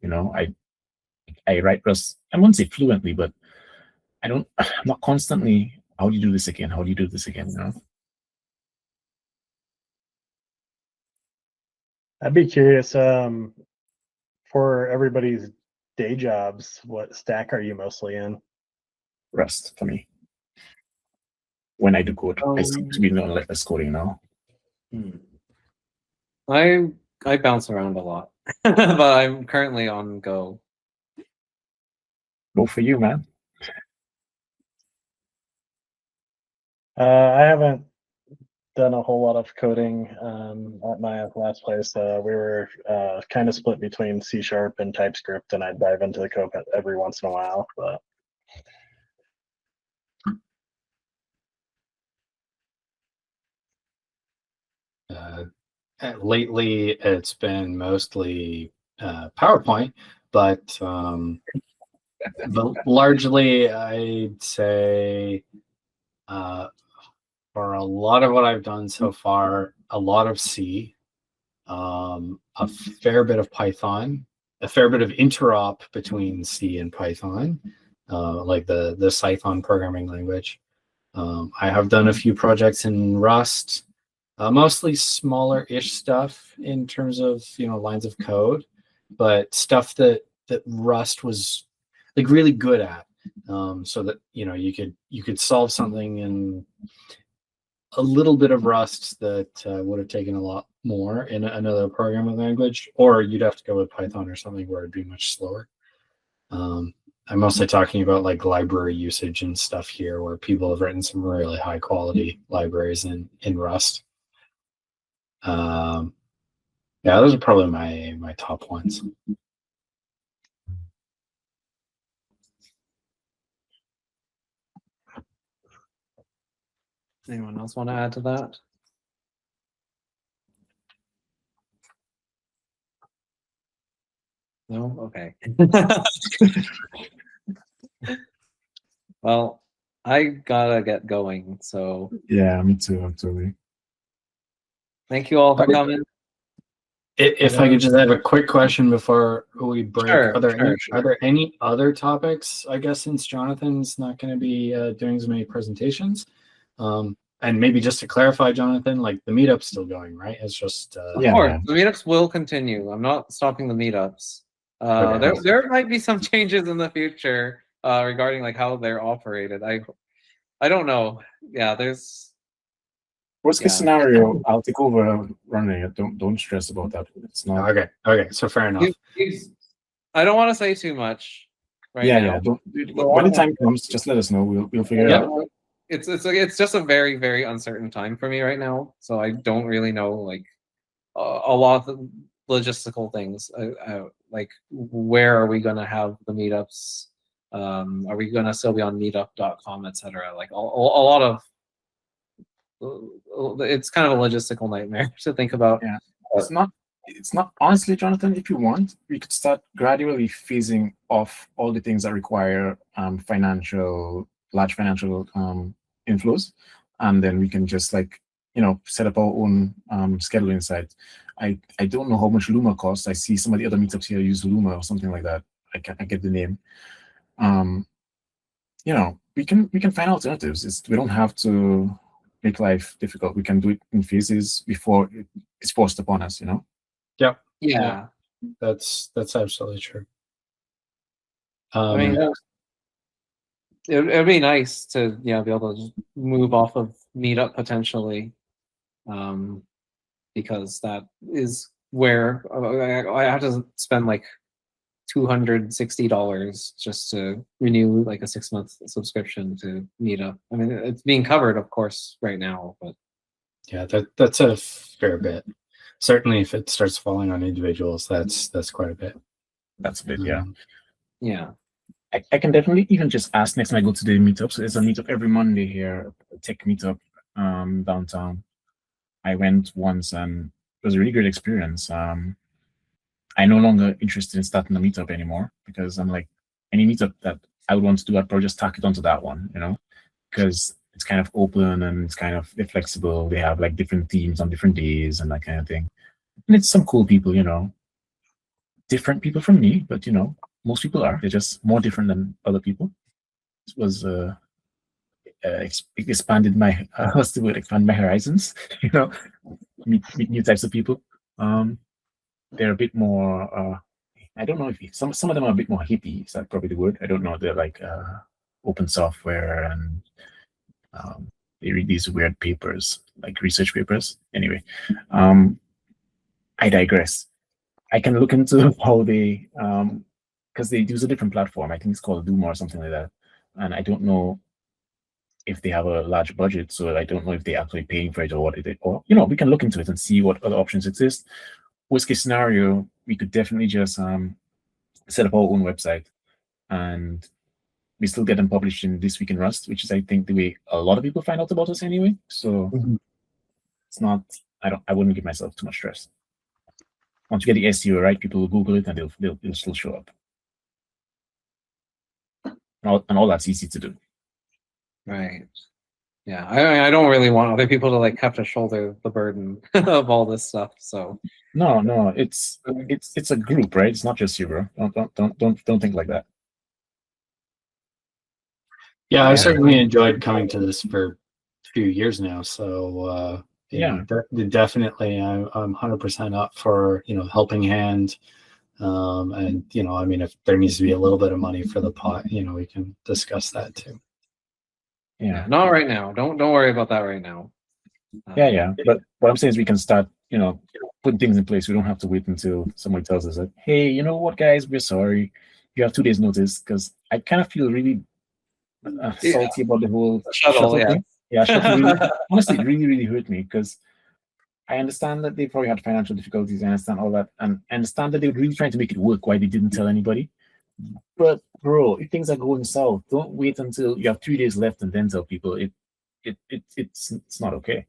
I write Rust, I wouldn't say fluently, but I'm not constantly, how do you do this again? How do you do this again? I'd be curious, for everybody's day jobs, what stack are you mostly in? Rust for me. When I do code, I seem to be doing less coding now. I bounce around a lot, but I'm currently on Go. Go for you, man. I haven't done a whole lot of coding at my last place. We were kind of split between C# and TypeScript, and I'd dive into the code every once in a while. But Lately, it's been mostly PowerPoint, but largely, I'd say for a lot of what I've done so far, a lot of C, a fair bit of Python, a fair bit of interop between C and Python, like the Python programming language. I have done a few projects in Rust. Mostly smaller-ish stuff in terms of lines of code, but stuff that Rust was like really good at, so that you could solve something in a little bit of Rust that would have taken a lot more in another programming language, or you'd have to go with Python or something where it'd be much slower. I'm mostly talking about like library usage and stuff here, where people have written some really high quality libraries in Rust. Yeah, those are probably my top ones. Anyone else want to add to that? No? Okay. Well, I gotta get going, so Yeah, me too, actually. thank you all for coming. If I could just have a quick question before we break. Sure, Are there sure. any other topics, I guess, since Jonathan's not going to be doing as many presentations? And maybe just to clarify, Jonathan, like the meetup's still going, right? It's just Of course, the meetups will continue. I'm not stopping the meetups. Okay. There might be some changes in the future regarding like how they're operated. I don't know. Yeah, there's Worst case scenario, I'll take over running it. Don't stress about that. It's not okay. So fair enough. I don't want to say too much right now. Yeah. Don't, when the time comes, just let us know. We'll figure it out. It's just a very, very uncertain time for me right now. So I don't really know like a lot of logistical things, like where are we going to have the meetups? Are we going to still be on meetup.com, etc.? Like a lot of it's kind of a logistical nightmare to think about. Yeah, it's not honestly, Jonathan. If you want, we could start gradually phasing off all the things that require large financial inflows, and then we can just like set up our own scheduling site. I don't know how much Luma costs. I see some of the other meetups here use Luma or something like that. I get the name. We can find alternatives. We don't have to make life difficult. We can do it in phases before it's forced upon us. Yeah. That's absolutely true. I mean, it'd be nice to be able to just move off of Meetup potentially, because that is where I have to spend like $260 just to renew like a 6-month subscription to Meetup. I mean, it's being covered, of course, right now, but yeah, that's a fair bit. Certainly, if it starts falling on individuals, that's quite a bit. That's a bit, yeah. Yeah. I can definitely even just ask next time I go to the meetup. So there's a meetup every Monday here, a tech meetup downtown. I went once and it was a really great experience. I'm no longer interested in starting a meetup anymore because I'm like, any meetup that I would want to do, I'd probably just tack it onto that one, because it's kind of open and it's kind of they're flexible. They have like different themes on different days and that kind of thing. And it's some cool people, different people from me, but most people are. They're just more different than other people. It was expanded my what's the word? Expand my horizons. Meet new types of people. They're a bit more. I don't know if some of them are a bit more hippie. Is that probably the word? I don't know. They're like open software and they read these weird papers, like research papers. Anyway, I digress. I can look into how they, because they use a different platform. I think it's called Doom or something like that. And I don't know if they have a large budget, so I don't know if they're actually paying for it or what it is. Or, we can look into it and see what other options exist. Worst case scenario, we could definitely just set up our own website and we still get them published in This Week in Rust, which is, I think, the way a lot of people find out about us anyway. So it's not, I wouldn't give myself too much stress. Once you get the SEO right, people will Google it and they'll still show up. And all that's easy to do. Right. Yeah. I don't really want other people to like have to shoulder the burden of all this stuff. So no, it's a group, right? It's not just you, bro. Don't think like that. Yeah, I certainly enjoyed coming to this for a few years now. So definitely, I'm 100% up for helping hand. And I mean, if there needs to be a little bit of money for the pot, we can discuss that too. Yeah, not right now. Don't worry about that right now. Yeah. But what I'm saying is we can start, putting things in place. We don't have to wait until somebody tells us that, hey, you know what, guys, we're sorry. You have 2 days notice, because I kind of feel really salty about the whole shuttle thing. Yeah, shuttle really, honestly, it really, really hurt me, because I understand that they probably had financial difficulties. I understand all that, and I understand that they were really trying to make it work. Why they didn't tell anybody? But bro, if things are going south, don't wait until you have 3 days left and then tell people. It's not okay.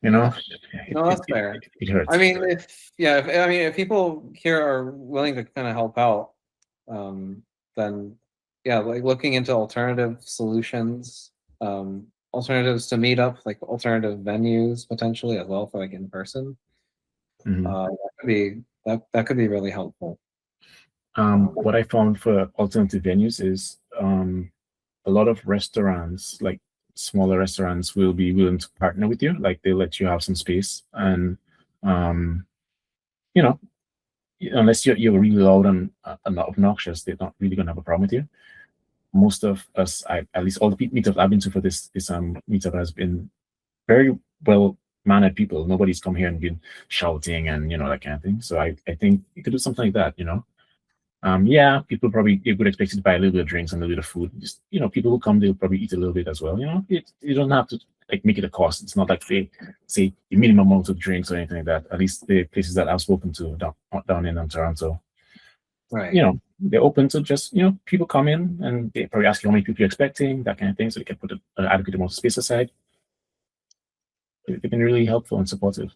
No, that's fair. It hurts. I mean, if people here are willing to kind of help out, then like looking into alternative solutions, alternatives to Meetup, like alternative venues potentially as well for like in person. That could be really helpful. What I found for alternative venues is a lot of restaurants, like smaller restaurants, will be willing to partner with you. Like they'll let you have some space, and unless you're really loud and obnoxious, they're not really gonna have a problem with you. Most of us, at least all the meetups I've been to for this meetup, has been very well mannered people. Nobody's come here and been shouting and that kind of thing. So I think you could do something like that. People probably would expect you to buy a little bit of drinks and a little bit of food. Just people who come, they'll probably eat a little bit as well. You don't have to like make it a cost. It's not like they say the minimum amount of drinks or anything like that. At least the places that I've spoken to down in Toronto, Right. They're open to just people come in and they probably ask you how many people you're expecting, that kind of thing, so they can put an adequate amount of space aside. They've been really helpful and supportive.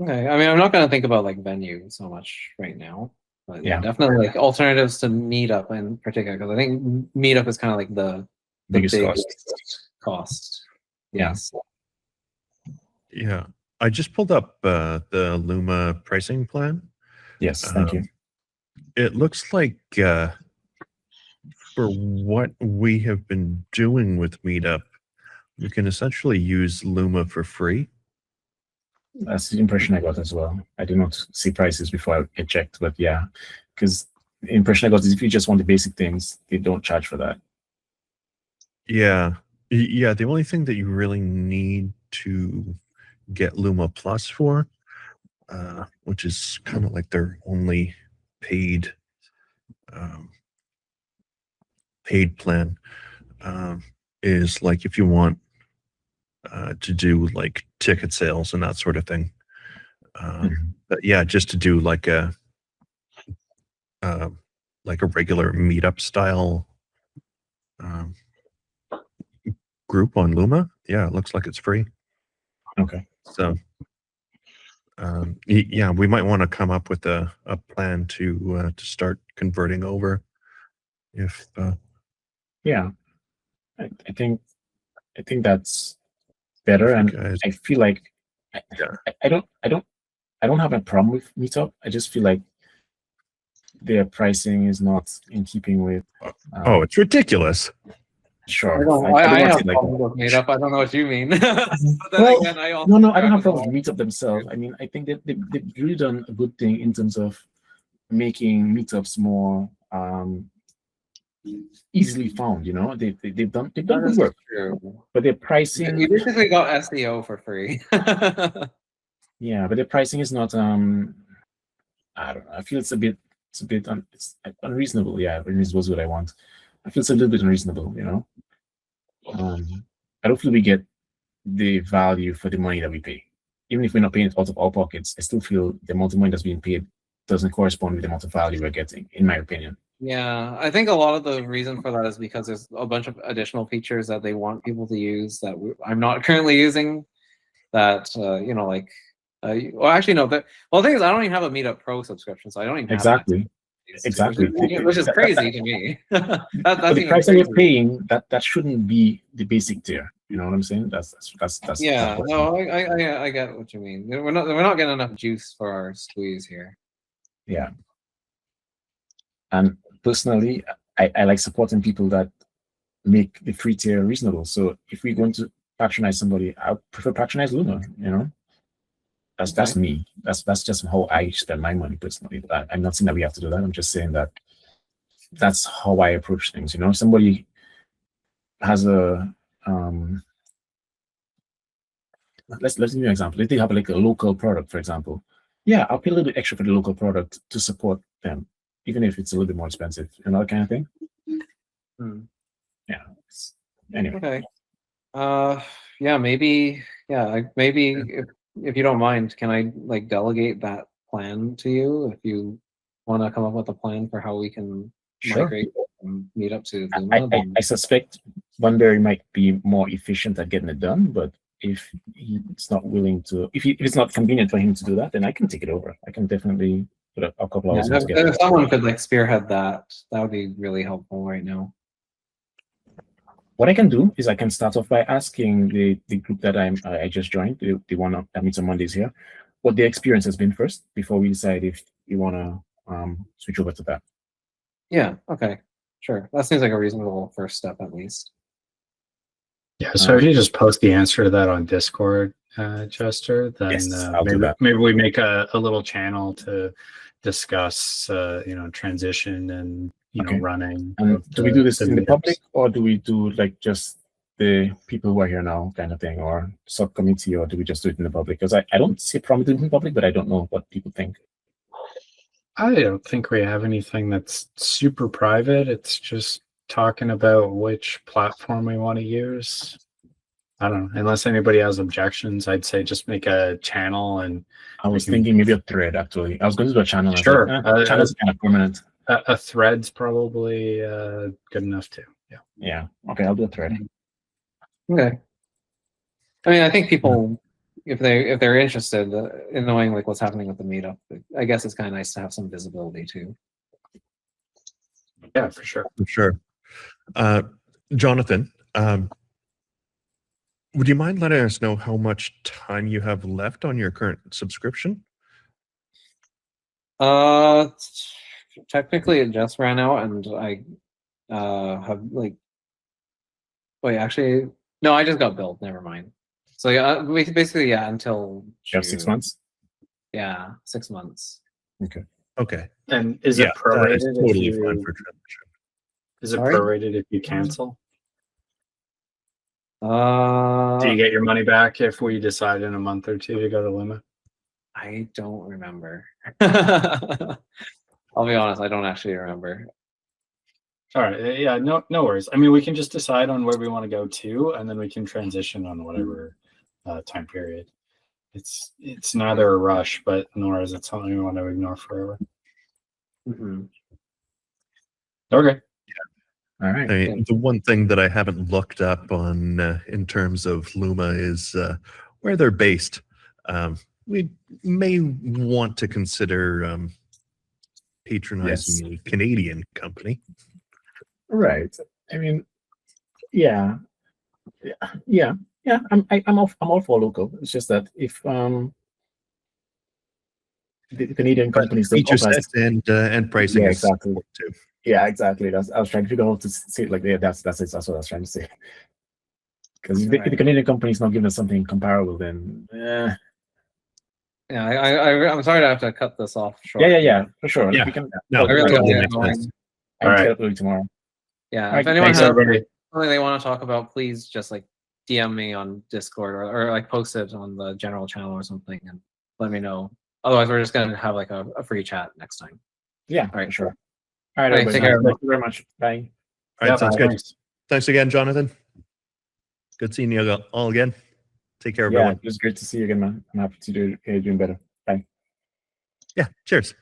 Okay. I mean, I'm not going to think about like venue so much right now, but yeah, definitely like alternatives to Meetup in particular, because I think Meetup is kind of like the Biggest cost. Yeah. Yes. Yeah. I just pulled up the Luma pricing plan. Yes, thank you. It looks like for what we have been doing with Meetup, we can essentially use Luma for free. That's the impression I got as well. I did not see prices before I checked, but yeah, because the impression I got is if you just want the basic things, they don't charge for that. Yeah. Yeah. The only thing that you really need to get Luma Plus for, which is kind of like their only paid plan, is like if you want to do like ticket sales and that sort of thing. But yeah, just to do like a regular Meetup style group on Luma. Yeah, it looks like it's free. Okay. So yeah, we might want to come up with a plan to start converting over. If yeah, I think that's better, and guys, I feel like I don't have a problem with Meetup. I just feel like their pricing is not in keeping with. Oh, it's ridiculous. Sure. I have problems with Meetup. I don't know what you mean. But then Well, again, I don't have problems with Meetup themselves. I mean, I think that they've really done a good thing in terms of making meetups more easily found. They've done good work. True. But their pricing, You basically got SEO for free. yeah, but their pricing is not. I don't know. I feel it's unreasonable. Yeah, unreasonable is what I want. I feel it's a little bit unreasonable. I don't feel we get the value for the money that we pay. Even if we're not paying it out of our pockets, I still feel the amount of money that's being paid doesn't correspond with the amount of value we're getting, in my opinion. Yeah, I think a lot of the reason for that is because there's a bunch of additional features that they want people to use that I'm not currently using. That well, actually no. The thing is, I don't even have a Meetup Pro subscription, so I don't even exactly. Which is crazy to me. That's the price that you're paying, that shouldn't be the basic tier. You know what I'm saying? That's yeah. No, I get what you mean. We're not getting enough juice for our squeeze here. Yeah. And personally, I like supporting people that make the free tier reasonable. So if we're going to patronize somebody, I prefer patronize Luna. That's me. That's just how I spend my money personally. I'm not saying that we have to do that. I'm just saying that that's how I approach things. Somebody has a let's give you an example. If they have like a local product, for example, yeah, I'll pay a little bit extra for the local product to support them, even if it's a little bit more expensive, that kind of thing. Yeah. Anyway. Okay. Yeah, maybe. Yeah, maybe if you don't mind, can I like delegate that plan to you if you want to come up with a plan for how we can migrate from Meetup to Luma? I suspect Bunbury might be more efficient at getting it done, but if he's not willing to, if it's not convenient for him to do that, then I can take it over. I can definitely put a couple hours together. If someone could like spearhead that would be really helpful right now. What I can do is I can start off by asking the group that I just joined, the one that meets on Mondays here, what their experience has been first before we decide if you want to switch over to that. Yeah. Okay. Sure. That seems like a reasonable first step, at least. Yeah. So if you just post the answer to that on Discord, Chester, then yes, I'll do that. Maybe we make a little channel to discuss, transition and running. And do we do this in the public, or do we do like just the people who are here now kind of thing, or subcommittee, or do we just do it in the public? Because I don't see a problem doing it in public, but I don't know what people think. I don't think we have anything that's super private. It's just talking about which platform we want to use? I don't know. Unless anybody has objections, I'd say just make a channel and I was thinking maybe a thread, actually. I was going to do a channel. Sure. Channel's kind of permanent. a thread's probably good enough too. Yeah. Yeah. Okay, I'll do a thread. Okay. I mean, I think people, if they're interested in knowing like what's happening with the meetup, I guess it's kind of nice to have some visibility too. Yeah, for sure. For sure. Jonathan, would you mind letting us know how much time you have left on your current subscription? Technically it just ran out, and I have like, wait, actually, no, I just got billed. Never mind. So yeah, basically, yeah, until You have 6 June. months? Yeah, 6 months. Okay. And is Yeah, it that is prorated? totally if fine you, for transition. is it Sorry? prorated if you cancel? Do you I get your money back if we decide in a month or two to go to limit? don't remember. I'll be honest, I don't actually remember. All right. Yeah. No worries. I mean, we can just decide on where we want to go to, and then we can transition on whatever time period. It's neither a rush, but nor is it something we want to ignore forever. Mhm. Okay. All right. The one thing that I haven't looked up on in terms of Luma is where they're based. We may want to consider patronizing a Canadian company. Right. I mean, yeah. I'm all for local. It's just that if the Canadian companies don't Feature offer us, set and pricing Yeah, is exactly. important too. yeah, exactly. I was trying to figure out how to say it like that's it. That's what I was trying to say. Because if the Canadian company is not giving us something comparable, then Yeah, I'm sorry to have to cut this off short. yeah, for sure. Yeah. We can. No, I really totally want to get makes going. sense. I All can right. get up early tomorrow. Yeah, Alright, if anyone Thanks, has everybody. something they want to talk about, please just like DM me on Discord or like post it on the general channel or something and let me know. Otherwise, we're just gonna have like a free chat next time. Yeah, All right, for sure. All right, Hey, everybody. take care. Thank you very much. Bye. All right, Yeah, sounds bye. good. Thanks again, Jonathan. Good seeing you all again. Take care, Yeah, everyone. it was great to see you again, man. I'm happy to do doing better. Bye. Yeah, cheers.